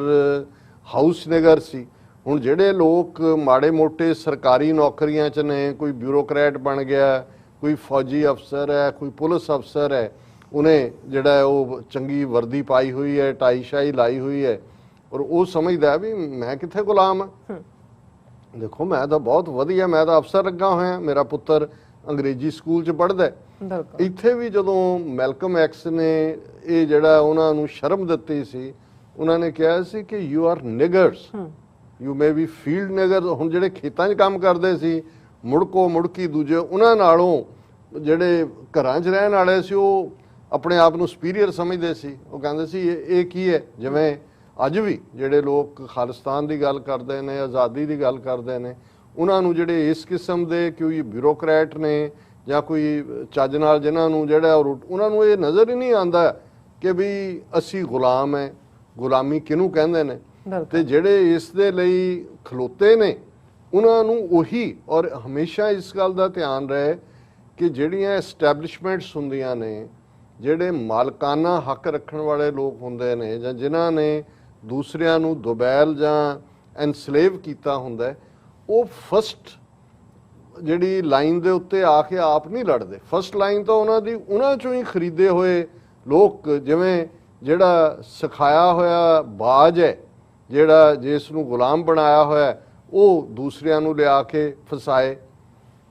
Speaker 1: ਹਾਊਸ ਨਿਗਰ ਸੀ। ਹੁਣ ਜਿਹੜੇ ਲੋਕ ਮਾੜੇ ਮੋਟੇ ਸਰਕਾਰੀ ਨੌਕਰੀਆਂ 'ਚ ਨੇ, ਕੋਈ ਬਿਊਰੋਕਰੈਟ ਬਣ ਗਿਆ, ਕੋਈ ਫੌਜੀ ਅਫਸਰ ਹੈ, ਕੋਈ ਪੁਲਿਸ ਅਫਸਰ ਹੈ, ਉਹਨੇ ਜਿਹੜਾ ਉਹ ਚੰਗੀ ਵਰਦੀ ਪਾਈ ਹੋਈ ਹੈ, ਟਾਈ ਸ਼ਾਈ ਲਾਈ ਹੋਈ ਹੈ, ਔਰ ਉਹ ਸਮਝਦਾ ਵੀ ਮੈਂ ਕਿੱਥੇ ਗੁਲਾਮ ਹਾਂ। ਦੇਖੋ, ਮੈਂ ਤਾਂ ਬਹੁਤ ਵਧੀਆ, ਮੈਂ ਤਾਂ ਅਫਸਰ ਲੱਗਾ ਹੋਇਆ, ਮੇਰਾ ਪੁੱਤਰ ਅੰਗਰੇਜ਼ੀ ਸਕੂਲ 'ਚ ਪੜ੍ਹਦਾ। ਇੱਥੇ ਵੀ ਜਦੋਂ ਮੈਲਕਮ ਐਕਸ ਨੇ ਇਹ ਜਿਹੜਾ ਉਹਨਾਂ ਨੂੰ ਸ਼ਰਮ ਦਿੱਤੀ ਸੀ, ਉਹਨਾਂ ਨੇ ਕਿਹਾ ਸੀ ਕਿ you are niggers, you may be field nigger. ਹੁਣ ਜਿਹੜੇ ਖੇਤਾਂ 'ਚ ਕੰਮ ਕਰਦੇ ਸੀ, ਮੁੜਕੋ ਮੁੜਕੀ ਦੂਜੇ, ਉਹਨਾਂ ਨਾਲੋਂ ਜਿਹੜੇ ਘਰਾਂ 'ਚ ਰਹਿਣ ਵਾਲੇ ਸੀ ਉਹ ਆਪਣੇ ਆਪ ਨੂੰ ਸੁਪੀਰੀਅਰ ਸਮਝਦੇ ਸੀ। ਉਹ ਕਹਿੰਦੇ ਸੀ ਇਹ ਕੀ ਹੈ? ਜਿਵੇਂ ਅੱਜ ਵੀ ਜਿਹੜੇ ਲੋਕ ਖਾਲਿਸਤਾਨ ਦੀ ਗੱਲ ਕਰਦੇ ਨੇ, ਆਜ਼ਾਦੀ ਦੀ ਗੱਲ ਕਰਦੇ ਨੇ, ਉਹਨਾਂ ਨੂੰ ਜਿਹੜੇ ਇਸ ਕਿਸਮ ਦੇ ਕੋਈ ਬਿਊਰੋਕਰੈਟ ਨੇ ਜਾਂ ਕੋਈ ਚੱਜ ਨਾਲ ਜਿਨ੍ਹਾਂ ਨੂੰ ਜਿਹੜਾ ਉਹਨਾਂ ਨੂੰ ਇਹ ਨਜ਼ਰ ਹੀ ਨਹੀਂ ਆਉਂਦਾ ਕਿ ਵੀ ਅਸੀਂ ਗੁਲਾਮ ਹੈ, ਗੁਲਾਮੀ ਕਿਹਨੂੰ ਕਹਿੰਦੇ ਨੇ। ਤੇ ਜਿਹੜੇ ਇਸ ਦੇ ਲਈ ਖਲੋਤੇ ਨੇ ਉਹਨਾਂ ਨੂੰ ਉਹੀ, ਔਰ ਹਮੇਸ਼ਾ ਇਸ ਗੱਲ ਦਾ ਧਿਆਨ ਰਹੇ ਕਿ ਜਿਹੜੀਆਂ ਐਸਟੈਬਲਿਸ਼ਮੈਂਟਸ ਹੁੰਦੀਆਂ ਨੇ, ਜਿਹੜੇ ਮਾਲਕਾਨਾ ਹੱਕ ਰੱਖਣ ਵਾਲੇ ਲੋਕ ਹੁੰਦੇ ਨੇ, ਜਾਂ ਜਿਨ੍ਹਾਂ ਨੇ ਦੂਸਰਿਆਂ ਨੂੰ ਦੁਬੈਲ ਜਾਂ ਐਨਸਲੇਵ ਕੀਤਾ ਹੁੰਦਾ, ਉਹ ਫਸਟ ਜਿਹੜੀ ਲਾਈਨ ਦੇ ਉੱਤੇ ਆ ਕੇ ਆਪ ਨਹੀਂ ਲੜਦੇ। ਫਸਟ ਲਾਈਨ ਤਾਂ ਉਹਨਾਂ ਚੋਂ ਹੀ ਖਰੀਦੇ ਹੋਏ ਲੋਕ, ਜਿਵੇਂ ਜਿਹੜਾ ਸਿਖਾਇਆ ਹੋਇਆ ਬਾਜ ਹੈ, ਜਿਹੜਾ ਜਿਸ ਨੂੰ ਗੁਲਾਮ ਬਣਾਇਆ ਹੋਇਆ, ਉਹ ਦੂਸਰਿਆਂ ਨੂੰ ਲਿਆ ਕੇ ਫਸਾਏ।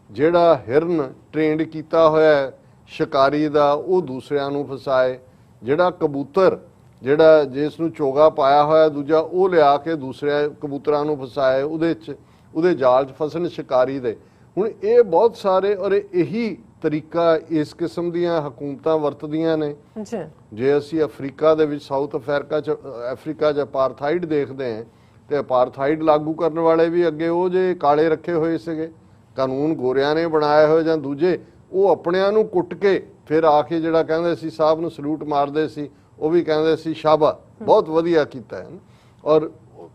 Speaker 1: ਜਿਹੜਾ ਹਿਰਨ ਟ੍ਰੇਨਡ ਕੀਤਾ ਹੋਇਆ ਸ਼ਿਕਾਰੀ ਦਾ, ਉਹ ਦੂਸਰਿਆਂ ਨੂੰ ਫਸਾਏ। ਜਿਹੜਾ ਕਬੂਤਰ, ਜਿਹੜਾ ਜਿਸ ਨੂੰ ਚੋਗਾ ਪਾਇਆ ਹੋਇਆ ਦੂਜਾ, ਉਹ ਲਿਆ ਕੇ ਦੂਸਰੇ ਕਬੂਤਰਾਂ ਨੂੰ ਫਸਾਏ, ਉਹਦੇ ਜਾਲ 'ਚ ਫਸਣ ਸ਼ਿਕਾਰੀ ਦੇ। ਹੁਣ ਇਹ ਬਹੁਤ ਸਾਰੇ, ਔਰ ਇਹੀ ਤਰੀਕਾ ਇਸ ਕਿਸਮ ਦੀਆਂ ਹਕੂਮਤਾਂ ਵਰਤਦੀਆਂ ਨੇ। ਜੇ ਅਸੀਂ ਅਫਰੀਕਾ ਦੇ ਵਿੱਚ, ਸਾਊਥ ਅਫਰੀਕਾ 'ਚ ਅਪਾਰਥਾਈਡ ਦੇਖਦੇ ਹਾਂ, ਤੇ ਅਪਾਰਥਾਈਡ ਲਾਗੂ ਕਰਨ ਵਾਲੇ ਵੀ ਅੱਗੇ ਉਹ ਜੇ ਕਾਲੇ ਰੱਖੇ ਹੋਏ ਸੀਗੇ, ਕਾਨੂੰਨ ਗੋਰਿਆਂ ਨੇ ਬਣਾਏ ਹੋਏ ਜਾਂ ਦੂਜੇ, ਉਹ ਆਪਣਿਆਂ ਨੂੰ ਕੁੱਟ ਕੇ ਫਿਰ ਆ ਕੇ ਜਿਹੜਾ ਕਹਿੰਦੇ ਸੀ ਸਾਹਿਬ ਨੂੰ ਸਲੂਟ ਮਾਰਦੇ ਸੀ, ਉਹ ਵੀ ਕਹਿੰਦੇ ਸੀ ਸ਼ਾਬਾ, ਬਹੁਤ ਵਧੀਆ ਕੀਤਾ ਹੈ। ਔਰ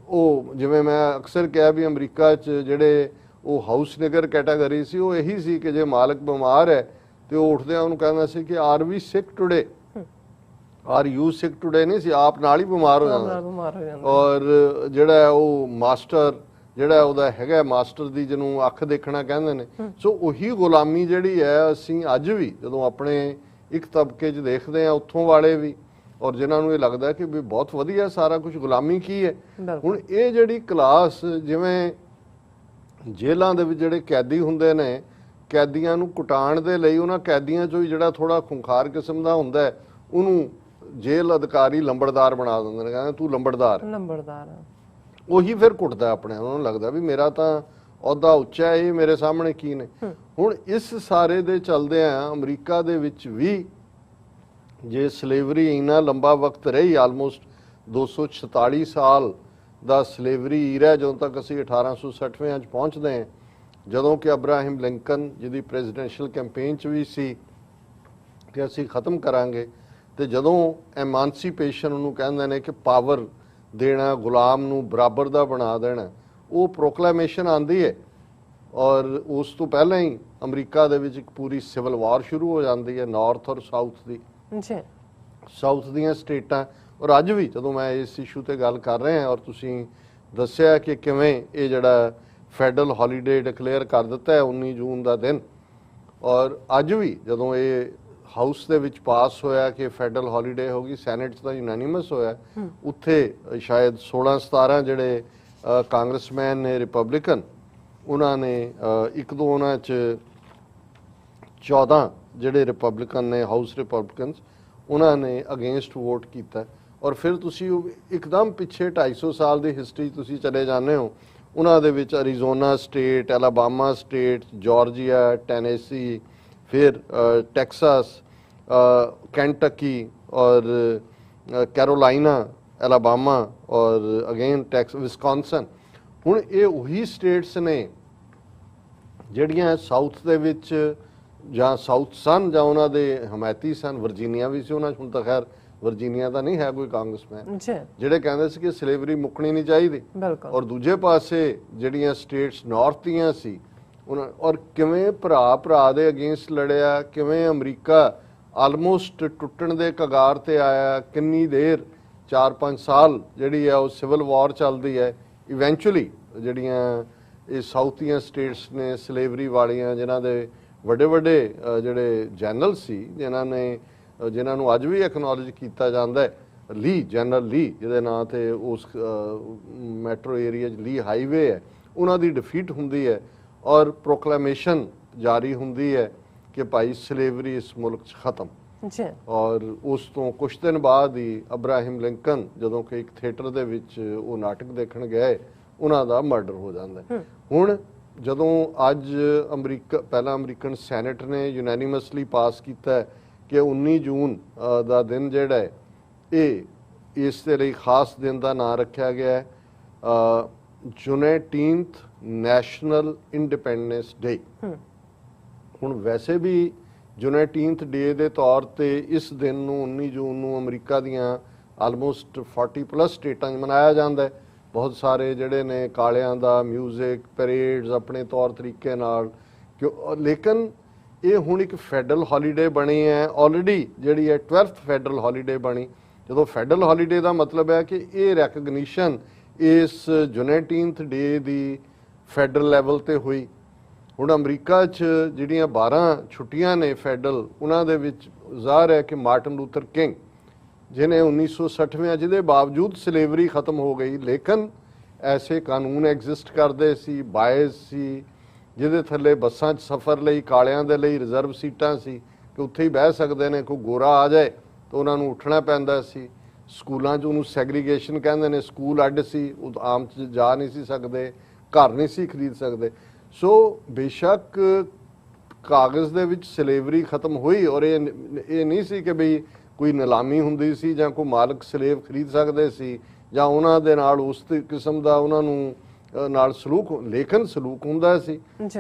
Speaker 1: ਉਹ ਜਿਵੇਂ ਮੈਂ ਅਕਸਰ ਕਿਹਾ ਵੀ ਅਮਰੀਕਾ 'ਚ ਜਿਹੜੇ ਉਹ ਹਾਊਸ ਨਿਗਰ ਕੈਟਾਗਰੀ ਸੀ, ਉਹ ਇਹੀ ਸੀ ਕਿ ਜੇ ਮਾਲਕ ਬਿਮਾਰ ਹੈ ਤੇ ਉਹ ਉੱਠਦਿਆਂ ਉਹਨੂੰ ਕਹਿੰਦਾ ਸੀ ਕਿ are we sick today, are you sick today ਨਹੀਂ ਸੀ, ਆਪ ਨਾਲ ਹੀ ਬਿਮਾਰ ਹੋ ਜਾਂਦਾ। ਔਰ ਜਿਹੜਾ ਉਹ ਮਾਸਟਰ, ਜਿਹੜਾ ਉਹਦਾ ਹੈਗਾ ਮਾਸਟਰ ਦੀ, ਜਿਹਨੂੰ ਅੱਖ ਦੇਖਣਾ ਕਹਿੰਦੇ ਨੇ, ਸੋ ਉਹੀ ਗੁਲਾਮੀ ਜਿਹੜੀ ਹੈ ਅਸੀਂ ਅੱਜ ਵੀ ਜਦੋਂ ਆਪਣੇ ਇੱਕ ਤਬਕੇ 'ਚ ਦੇਖਦੇ ਹਾਂ, ਉੱਥੋਂ ਵਾਲੇ ਵੀ, ਔਰ ਜਿਨ੍ਹਾਂ ਨੂੰ ਇਹ ਲੱਗਦਾ ਕਿ ਵੀ ਬਹੁਤ ਵਧੀਆ ਸਾਰਾ ਕੁਝ, ਗੁਲਾਮੀ ਕੀ ਹੈ। ਹੁਣ ਇਹ ਜਿਹੜੀ ਕਲਾਸ, ਜਿਵੇਂ ਜੇਲ੍ਹਾਂ ਦੇ ਵਿੱਚ ਜਿਹੜੇ ਕੈਦੀ ਹੁੰਦੇ ਨੇ, ਕੈਦੀਆਂ ਨੂੰ ਕੁਟਾਉਣ ਦੇ ਲਈ ਉਹਨਾਂ ਕੈਦੀਆਂ 'ਚੋਂ ਹੀ ਜਿਹੜਾ ਥੋੜਾ ਖੁੰਖਾਰ ਕਿਸਮ ਦਾ ਹੁੰਦਾ, ਉਹਨੂੰ ਜੇਲ੍ਹ ਅਧਿਕਾਰੀ ਲੰਬੜਦਾਰ ਬਣਾ ਦਿੰਦੇ ਨੇ, ਕਹਿੰਦੇ ਤੂੰ ਲੰਬੜਦਾਰ ਹੈ। ਉਹੀ ਫਿਰ ਕੁੱਟਦਾ ਆਪਣੇ, ਉਹਨਾਂ ਨੂੰ ਲੱਗਦਾ ਵੀ ਮੇਰਾ ਤਾਂ ਅਹੁਦਾ ਉੱਚਾ ਹੈ, ਇਹ ਮੇਰੇ ਸਾਹਮਣੇ ਕੀ ਨੇ। ਹੁਣ ਇਸ ਸਾਰੇ ਦੇ ਚੱਲਦੇ ਆ ਅਮਰੀਕਾ ਦੇ ਵਿੱਚ ਵੀ ਜੇ ਸਲੇਵਰੀ ਇੰਨਾ ਲੰਬਾ ਵਕਤ ਰਹੀ, ਆਲਮੋਸਟ 246 ਸਾਲ ਦਾ ਸਲੇਵਰੀ ਈਰਾ ਜਦੋਂ ਤੱਕ ਅਸੀਂ 1860 'ਚ ਪਹੁੰਚਦੇ ਹਾਂ, ਜਦੋਂ ਕਿ ਅਬਰਾਹਿਮ ਲਿੰਕਨ ਜਿਹਦੀ ਪ੍ਰੈਜ਼ੀਡੈਂਸ਼ੀਅਲ ਕੈਂਪੇਨ 'ਚ ਵੀ ਸੀ ਕਿ ਅਸੀਂ ਖਤਮ ਕਰਾਂਗੇ, ਤੇ ਜਦੋਂ ਐਮਾਂਸੀਪੇਸ਼ਨ ਉਹਨੂੰ ਕਹਿੰਦੇ ਨੇ ਕਿ ਪਾਵਰ ਦੇਣਾ, ਗੁਲਾਮ ਨੂੰ ਬਰਾਬਰ ਦਾ ਬਣਾ ਦੇਣਾ, ਉਹ ਪ੍ਰੋਕਲੇਮੇਸ਼ਨ ਆਉਂਦੀ ਹੈ। ਔਰ ਉਸ ਤੋਂ ਪਹਿਲਾਂ ਹੀ ਅਮਰੀਕਾ ਦੇ ਵਿੱਚ ਇੱਕ ਪੂਰੀ ਸਿਵਲ ਵਾਰ ਸ਼ੁਰੂ ਹੋ ਜਾਂਦੀ ਹੈ, ਨਾਰਥ ਔਰ ਸਾਊਥ ਦੀ। ਸਾਊਥ ਦੀਆਂ ਸਟੇਟਾਂ, ਔਰ ਅੱਜ ਵੀ ਜਦੋਂ ਮੈਂ ਇਸ ਇਸ਼ੂ ਤੇ ਗੱਲ ਕਰ ਰਿਹਾ ਔਰ ਤੁਸੀਂ ਦੱਸਿਆ ਕਿ ਕਿਵੇਂ ਇਹ ਜਿਹੜਾ ਫੈਡਰਲ ਹੌਲੀਡੇ ਡਿਕਲੇਅਰ ਕਰ ਦਿੱਤਾ ਹੈ 19 ਜੂਨ ਦਾ ਦਿਨ, ਔਰ ਅੱਜ ਵੀ ਜਦੋਂ ਇਹ ਹਾਊਸ ਦੇ ਵਿੱਚ ਪਾਸ ਹੋਇਆ ਕਿ ਫੈਡਰਲ ਹੌਲੀਡੇ ਹੋ ਗਈ, ਸੈਨੇਟ 'ਚ ਤਾਂ ਯੂਨੈਨਿਮਸ ਹੋਇਆ, ਉੱਥੇ ਸ਼ਾਇਦ 16-17 ਜਿਹੜੇ ਕਾਂਗਰਸਮੈਨ ਨੇ ਰਿਪਬਲਿਕਨ, ਉਹਨਾਂ ਨੇ ਇੱਕ ਦੋ ਉਹਨਾਂ 'ਚ 14 ਜਿਹੜੇ ਰਿਪਬਲਿਕਨ ਨੇ ਹਾਊਸ ਰਿਪਬਲਿਕਨਸ, ਉਹਨਾਂ ਨੇ ਅਗੇਂਸਟ ਵੋਟ ਕੀਤਾ। ਔਰ ਫਿਰ ਤੁਸੀਂ ਇੱਕਦਮ ਪਿੱਛੇ 250 ਸਾਲ ਦੀ ਹਿਸਟਰੀ ਤੁਸੀਂ ਚਲੇ ਜਾਂਦੇ ਹੋ, ਉਹਨਾਂ ਦੇ ਵਿੱਚ Arizona state, Alabama state, Georgia, Tennessee, ਫਿਰ ਟੈਕਸਾਸ, ਕੈਂਟਕੀ ਔਰ ਕੈਰੋਲਾਈਨਾ, ਐਲਾਬਾਮਾ ਔਰ ਅਗੇਨ ਵਿਸਕੌਨਸਨ। ਹੁਣ ਇਹ ਉਹੀ ਸਟੇਟਸ ਨੇ ਜਿਹੜੀਆਂ ਸਾਊਥ ਦੇ ਵਿੱਚ ਜਾਂ ਸਾਊਥ ਸਨ ਜਾਂ ਉਹਨਾਂ ਦੇ ਹਮਾਇਤੀ ਸਨ। ਵਰਜੀਨੀਆ ਵੀ ਸੀ ਉਹਨਾਂ 'ਚ, ਹੁਣ ਤਾਂ ਖੈਰ ਵਰਜੀਨੀਆ ਦਾ ਨਹੀਂ ਹੈ ਕੋਈ ਕਾਂਗਰਸਮੈਨ, ਜਿਹੜੇ ਕਹਿੰਦੇ ਸੀ ਕਿ ਸਲੇਵਰੀ ਮੁੱਕਣੀ ਨਹੀਂ ਚਾਹੀਦੀ। ਔਰ ਦੂਜੇ ਪਾਸੇ ਜਿਹੜੀਆਂ ਸਟੇਟਸ ਨਾਰਥ ਦੀਆਂ ਸੀ ਉਹਨਾਂ, ਔਰ ਕਿਵੇਂ ਭਰਾ ਦੇ ਅਗੇਂਸਟ ਲੜਿਆ, ਕਿਵੇਂ ਅਮਰੀਕਾ ਆਲਮੋਸਟ ਟੁੱਟਣ ਦੇ ਕਗਾਰ ਤੇ ਆਇਆ, ਕਿੰਨੀ ਦੇਰ 4-5 ਸਾਲ ਜਿਹੜੀ ਹੈ ਉਹ ਸਿਵਲ ਵਾਰ ਚੱਲਦੀ ਹੈ। ਇਵੈਂਚੁਅਲੀ ਜਿਹੜੀਆਂ ਇਹ ਸਾਊਥੀਆਂ ਸਟੇਟਸ ਨੇ ਸਲੇਵਰੀ ਵਾਲੀਆਂ, ਜਿਨ੍ਹਾਂ ਦੇ ਵੱਡੇ ਜਿਹੜੇ ਜਨਰਲ ਸੀ, ਜਿਨ੍ਹਾਂ ਨੂੰ ਅੱਜ ਵੀ ਐਕਨੋਲਜ ਕੀਤਾ ਜਾਂਦਾ ਹੈ, ਜਨਰਲ ਲੀ ਜਿਹਦੇ ਨਾਂ ਤੇ ਉਸ ਮੈਟਰੋ ਏਰੀਆ 'ਚ ਲੀ ਹਾਈਵੇ ਹੈ, ਉਹਨਾਂ ਦੀ ਡਿਫੀਟ ਹੁੰਦੀ ਹੈ ਔਰ ਪ੍ਰੋਕਲੇਮੇਸ਼ਨ ਜਾਰੀ ਹੁੰਦੀ ਹੈ ਕਿ ਭਾਈ ਸਲੇਵਰੀ ਇਸ ਮੁਲਕ 'ਚ ਖਤਮ। ਔਰ ਉਸ ਤੋਂ ਕੁਝ ਦਿਨ ਬਾਅਦ ਹੀ ਅਬਰਾਹਿਮ ਲਿੰਕਨ ਜਦੋਂ ਕਿ ਇੱਕ ਥੀਏਟਰ ਦੇ ਵਿੱਚ ਉਹ ਨਾਟਕ ਦੇਖਣ ਗਏ, ਉਹਨਾਂ ਦਾ ਮਰਡਰ ਹੋ ਜਾਂਦਾ। ਹੁਣ ਜਦੋਂ ਅੱਜ ਪਹਿਲਾਂ ਅਮਰੀਕਨ ਸੈਨੇਟ ਨੇ ਯੂਨੈਨਿਮਸਲੀ ਪਾਸ ਕੀਤਾ ਕਿ 19 ਜੂਨ ਦਾ ਦਿਨ ਜਿਹੜਾ ਹੈ ਇਹ ਇਸ ਦੇ ਲਈ ਖਾਸ ਦਿਨ ਦਾ ਨਾਂ ਰੱਖਿਆ ਗਿਆ ਹੈ, ਜੁਨੈਟੀਨਥ ਨੈਸ਼ਨਲ ਇੰਡੀਪੈਂਡੈਂਸ ਡੇ। ਹੁਣ ਵੈਸੇ ਵੀ ਜੁਨੈਟੀਨਥ ਡੇ ਦੇ ਤੌਰ ਤੇ ਇਸ ਦਿਨ ਨੂੰ 19 ਜੂਨ ਨੂੰ ਅਮਰੀਕਾ ਦੀਆਂ ਆਲਮੋਸਟ 40+ ਸਟੇਟਾਂ 'ਚ ਮਨਾਇਆ ਜਾਂਦਾ ਹੈ। ਬਹੁਤ ਸਾਰੇ ਜਿਹੜੇ ਨੇ ਕਾਲਿਆਂ ਦਾ ਮਿਊਜ਼ਿਕ, ਪਰੇਡਸ ਆਪਣੇ ਤੌਰ ਤਰੀਕੇ ਨਾਲ, ਲੇਕਿਨ ਇਹ ਹੁਣ ਇੱਕ ਫੈਡਰਲ ਹੌਲੀਡੇ ਬਣੀ ਹੈ ਆਲਰੇਡੀ, ਜਿਹੜੀ ਹੈ 12th ਫੈਡਰਲ ਹੌਲੀਡੇ ਬਣੀ। ਜਦੋਂ ਫੈਡਰਲ ਹੌਲੀਡੇ ਦਾ ਮਤਲਬ ਹੈ ਕਿ ਇਹ ਰੈਕਗਨੀਸ਼ਨ ਇਸ ਜੁਨੈਟੀਨਥ ਡੇ ਦੀ ਫੈਡਰਲ ਲੈਵਲ ਤੇ ਹੋਈ। ਹੁਣ ਅਮਰੀਕਾ 'ਚ ਜਿਹੜੀਆਂ 12 ਛੁੱਟੀਆਂ ਨੇ ਫੈਡਰਲ, ਉਹਨਾਂ ਦੇ ਵਿੱਚ ਜ਼ਾਹਰ ਹੈ ਕਿ ਮਾਰਟਨ ਲੂਥਰ ਕਿੰਗ ਜਿਹਨੇ 1960 ਜਿਹਦੇ ਬਾਵਜੂਦ ਸਲੇਵਰੀ ਖਤਮ ਹੋ ਗਈ, ਲੇਕਿਨ ਐਸੇ ਕਾਨੂੰਨ ਐਗਜ਼ਿਸਟ ਕਰਦੇ ਸੀ, ਬਾਇਸ ਸੀ, ਜਿਹਦੇ ਥੱਲੇ ਬੱਸਾਂ 'ਚ ਸਫ਼ਰ ਲਈ ਕਾਲਿਆਂ ਦੇ ਲਈ ਰਿਜ਼ਰਵ ਸੀਟਾਂ ਸੀ ਕਿ ਉੱਥੇ ਹੀ ਬਹਿ ਸਕਦੇ ਨੇ, ਕੋਈ ਗੋਰਾ ਆ ਜਾਏ ਤਾਂ ਉਹਨਾਂ ਨੂੰ ਉੱਠਣਾ ਪੈਂਦਾ ਸੀ। ਸਕੂਲਾਂ 'ਚ ਉਹਨੂੰ ਸੈਗਰੀਗੇਸ਼ਨ ਕਹਿੰਦੇ ਨੇ, ਸਕੂਲ ਅੱਡ ਸੀ, ਉਹ ਆਮ 'ਚ ਜਾ ਨਹੀਂ ਸੀ ਸਕਦੇ, ਘਰ ਨਹੀਂ ਸੀ ਖਰੀਦ ਸਕਦੇ। ਸੋ ਬੇਸ਼ੱਕ ਕਾਗਜ਼ ਦੇ ਵਿੱਚ ਸਲੇਵਰੀ ਖਤਮ ਹੋਈ ਔਰ ਇਹ ਨਹੀਂ ਸੀ ਕਿ ਬਈ ਕੋਈ ਨਿਲਾਮੀ ਹੁੰਦੀ ਸੀ ਜਾਂ ਕੋਈ ਮਾਲਕ ਸਲੇਵ ਖਰੀਦ ਸਕਦੇ ਸੀ ਜਾਂ ਉਹਨਾਂ ਦੇ ਨਾਲ ਉਸ ਕਿਸਮ ਦਾ ਉਹਨਾਂ ਨੂੰ ਨਾਲ ਸਲੂਕ, ਲੇਕਿਨ ਸਲੂਕ ਹੁੰਦਾ ਸੀ।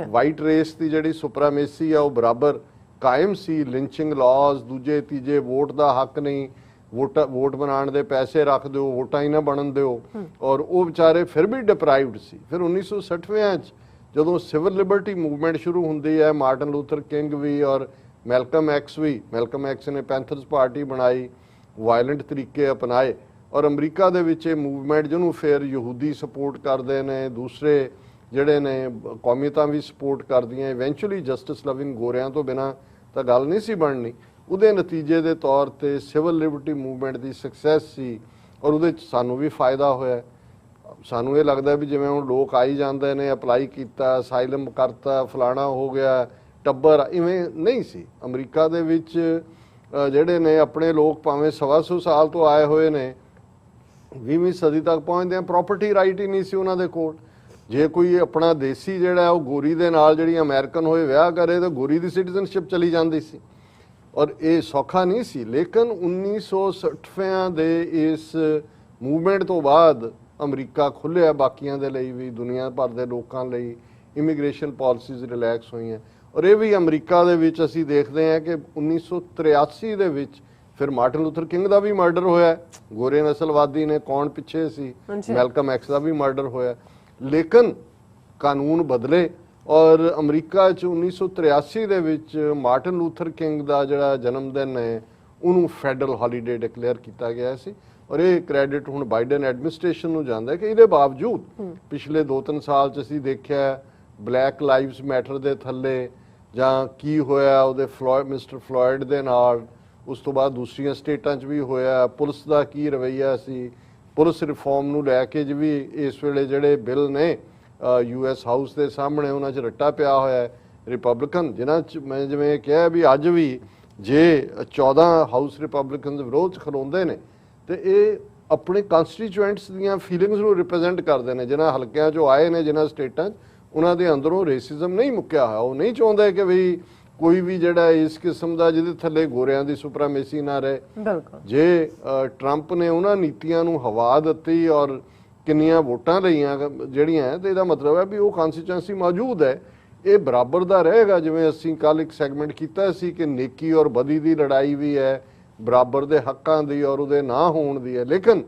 Speaker 1: ਵਾਈਟ ਰੇਸ ਦੀ ਜਿਹੜੀ ਸੁਪਰਾਮੇਸੀ ਆ ਉਹ ਬਰਾਬਰ ਕਾਇਮ ਸੀ। ਲਿੰਚਿੰਗ ਲਾਜ਼, ਦੂਜੇ ਤੀਜੇ ਵੋਟ ਦਾ ਹੱਕ ਨਹੀਂ, ਵੋਟ ਬਣਾਉਣ ਦੇ ਪੈਸੇ ਰੱਖ ਦਿਓ, ਵੋਟਾਂ ਹੀ ਨਾ ਬਣਨ ਦਿਓ, ਔਰ ਉਹ ਵਿਚਾਰੇ ਫਿਰ ਵੀ ਡਿਪਰਾਈਵਡ ਸੀ। ਫਿਰ 1960 'ਚ ਜਦੋਂ ਸਿਵਲ ਲਿਬਰਟੀ ਮੂਵਮੈਂਟ ਸ਼ੁਰੂ ਹੁੰਦੀ ਹੈ, ਮਾਰਟਨ ਲੂਥਰ ਕਿੰਗ ਵੀ ਔਰ ਮੈਲਕਮ ਐਕਸ ਨੇ ਪੈਂਥਰਸ ਪਾਰਟੀ ਬਣਾਈ, ਵਾਇਲੈਂਟ ਤਰੀਕੇ ਅਪਣਾਏ ਔਰ ਅਮਰੀਕਾ ਦੇ ਵਿੱਚ ਇਹ ਮੂਵਮੈਂਟ ਜਿਹਨੂੰ ਫਿਰ ਯਹੂਦੀ ਸਪੋਰਟ ਕਰਦੇ ਨੇ, ਦੂਸਰੇ ਜਿਹੜੇ ਨੇ ਕੌਮੀਅਤਾਂ ਵੀ ਸਪੋਰਟ ਕਰਦੀਆਂ, ਇਵੈਂਚੁਅਲੀ ਜਸਟਿਸ ਲਵਿੰਗ ਗੋਰਿਆਂ ਤੋਂ ਬਿਨਾਂ ਤਾਂ ਗੱਲ ਨਹੀਂ ਸੀ ਬਣਨੀ। ਉਹਦੇ ਨਤੀਜੇ ਦੇ ਤੌਰ ਤੇ ਸਿਵਲ ਲਿਬਰਟੀ ਮੂਵਮੈਂਟ ਦੀ ਸਕਸੈਸ ਸੀ ਔਰ ਉਹਦੇ 'ਚ ਸਾਨੂੰ ਵੀ ਫਾਇਦਾ ਹੋਇਆ। ਸਾਨੂੰ ਇਹ ਲੱਗਦਾ ਵੀ ਜਿਵੇਂ ਹੁਣ ਲੋਕ ਆਈ ਜਾਂਦੇ ਨੇ, ਅਪਲਾਈ ਕੀਤਾ, ਅਸਾਈਲਮ ਕਰਤਾ, ਫਲਾਣਾ ਹੋ ਗਿਆ, ਟੱਬਰ, ਇਵੇਂ ਨਹੀਂ ਸੀ। ਅਮਰੀਕਾ ਦੇ ਵਿੱਚ ਜਿਹੜੇ ਨੇ ਆਪਣੇ ਲੋਕ ਭਾਵੇਂ 125 ਸਾਲ ਤੋਂ ਆਏ ਹੋਏ ਨੇ, 20ਵੀਂ ਸਦੀ ਤੱਕ ਪਹੁੰਚਦੇ ਆ, ਪ੍ਰੋਪਰਟੀ ਰਾਈਟ ਹੀ ਨਹੀਂ ਸੀ ਉਹਨਾਂ ਦੇ ਕੋਲ। ਜੇ ਕੋਈ ਆਪਣਾ ਦੇਸੀ ਜਿਹੜਾ ਉਹ ਗੋਰੀ ਦੇ ਨਾਲ ਜਿਹੜੀ ਅਮਰੀਕਨ ਹੋਏ ਵਿਆਹ ਕਰੇ ਤਾਂ ਗੋਰੀ ਦੀ ਸਿਟੀਜ਼ਨਸ਼ਿਪ ਚਲੀ ਜਾਂਦੀ ਸੀ ਔਰ ਇਹ ਸੌਖਾ ਨਹੀਂ ਸੀ। ਲੇਕਿਨ 1960 ਦੇ ਇਸ ਮੂਵਮੈਂਟ ਤੋਂ ਬਾਅਦ ਅਮਰੀਕਾ ਖੁੱਲ੍ਹਿਆ ਬਾਕੀਆਂ ਦੇ ਲਈ ਵੀ, ਦੁਨੀਆ ਭਰ ਦੇ ਲੋਕਾਂ ਲਈ ਇਮੀਗ੍ਰੇਸ਼ਨ ਪਾਲਿਸੀਜ਼ ਰਿਲੈਕਸ ਹੋਈਆਂ। ਔਰ ਇਹ ਵੀ ਅਮਰੀਕਾ ਦੇ ਵਿੱਚ ਅਸੀਂ ਦੇਖਦੇ ਹਾਂ ਕਿ 1983 ਦੇ ਵਿੱਚ ਫਿਰ ਮਾਰਟਨ ਲੂਥਰ ਕਿੰਗ ਦਾ ਵੀ ਮਰਡਰ ਹੋਇਆ, ਗੋਰੇ ਨਸਲਵਾਦੀ ਨੇ, ਕੌਣ ਪਿੱਛੇ ਸੀ, ਮੈਲਕਮ ਐਕਸ ਦਾ ਵੀ ਮਰਡਰ ਹੋਇਆ। ਲੇਕਿਨ ਕਾਨੂੰਨ ਬਦਲੇ ਔਰ ਅਮਰੀਕਾ 'ਚ 1983 ਦੇ ਵਿੱਚ ਮਾਰਟਨ ਲੂਥਰ ਕਿੰਗ ਦਾ ਜਿਹੜਾ ਜਨਮ ਦਿਨ ਹੈ ਉਹਨੂੰ ਫੈਡਰਲ ਹੌਲੀਡੇ ਡਿਕਲੇਅਰ ਕੀਤਾ ਗਿਆ ਸੀ। ਔਰ ਇਹ ਕ੍ਰੈਡਿਟ ਹੁਣ ਬਾਈਡਨ ਐਡਮਿਨਿਸਟ੍ਰੇਸ਼ਨ ਨੂੰ ਜਾਂਦਾ ਹੈ ਕਿ ਇਹਦੇ ਬਾਵਜੂਦ ਪਿਛਲੇ 2-3 ਸਾਲ 'ਚ ਅਸੀਂ ਦੇਖਿਆ ਬਲੈਕ ਲਾਈਵਸ ਮੈਟਰ ਦੇ ਥੱਲੇ ਜਾਂ ਕੀ ਹੋਇਆ ਉਹਦੇ ਮਿਸਟਰ ਫਲੋਇਡ ਦੇ ਨਾਲ, ਉਸ ਤੋਂ ਬਾਅਦ ਦੂਸਰੀਆਂ ਸਟੇਟਾਂ 'ਚ ਵੀ ਹੋਇਆ, ਪੁਲਿਸ ਦਾ ਕੀ ਰਵੱਈਆ ਸੀ, ਪੁਲਿਸ ਰਿਫਾਰਮ ਨੂੰ ਲੈ ਕੇ ਵੀ ਇਸ ਵੇਲੇ ਜਿਹੜੇ ਬਿੱਲ ਨੇ US ਹਾਊਸ ਦੇ ਸਾਹਮਣੇ ਉਹਨਾਂ 'ਚ ਰੱਟਾ ਪਿਆ ਹੋਇਆ ਹੈ ਰਿਪਬਲਿਕਨ, ਜਿਨ੍ਹਾਂ 'ਚ ਮੈਂ ਜਿਵੇਂ ਕਿਹਾ ਵੀ ਅੱਜ ਵੀ ਜੇ 14 ਹਾਊਸ ਰਿਪਬਲਿਕਨਸ ਵਿਰੋਧ 'ਚ ਖਲੋਂਦੇ ਨੇ ਤੇ ਇਹ ਆਪਣੇ ਕੰਸਟੀਚੁਐਂਟਸ ਦੀਆਂ ਫੀਲਿੰਗਸ ਨੂੰ ਰਿਪਰੈਜ਼ੈਂਟ ਕਰਦੇ ਨੇ, ਜਿਨ੍ਹਾਂ ਹਲਕਿਆਂ 'ਚੋਂ ਆਏ ਨੇ, ਜਿਨ੍ਹਾਂ ਸਟੇਟਾਂ 'ਚ ਉਹਨਾਂ ਦੇ ਅੰਦਰੋਂ ਰੇਸਿਜ਼ਮ ਨਹੀਂ ਮੁੱਕਿਆ ਹੋਇਆ। ਉਹ ਨਹੀਂ ਚਾਹੁੰਦੇ ਕਿ ਵੀ ਕੋਈ ਵੀ ਜਿਹੜਾ ਇਸ ਕਿਸਮ ਦਾ ਜਿਹਦੇ ਥੱਲੇ ਗੋਰਿਆਂ ਦੀ ਸੁਪਰਾਮੇਸੀ ਨਾ ਰਹੇ। ਜੇ ਟਰੰਪ ਨੇ ਉਹਨਾਂ ਨੀਤੀਆਂ ਨੂੰ ਹਵਾ ਦਿੱਤੀ ਔਰ ਕਿੰਨੀਆਂ ਵੋਟਾਂ ਲਈਆਂ ਜਿਹੜੀਆਂ, ਤੇ ਇਹਦਾ ਮਤਲਬ ਹੈ ਵੀ ਉਹ ਕਨਸਟੀਚੁਐਂਸੀ ਮੌਜੂਦ ਹੈ, ਇਹ ਬਰਾਬਰ ਦਾ ਰਹੇਗਾ। ਜਿਵੇਂ ਅਸੀਂ ਕੱਲ ਇੱਕ ਸੈਗਮੈਂਟ ਕੀਤਾ ਸੀ ਕਿ ਨੇਕੀ ਔਰ ਬਦੀ ਦੀ ਲੜਾਈ ਵੀ ਹੈ, ਬਰਾਬਰ ਦੇ ਹੱਕਾਂ ਦੀ ਔਰ ਉਹਦੇ ਨਾ ਹੋਣ ਦੀ ਹੈ। ਲੇਕਿਨ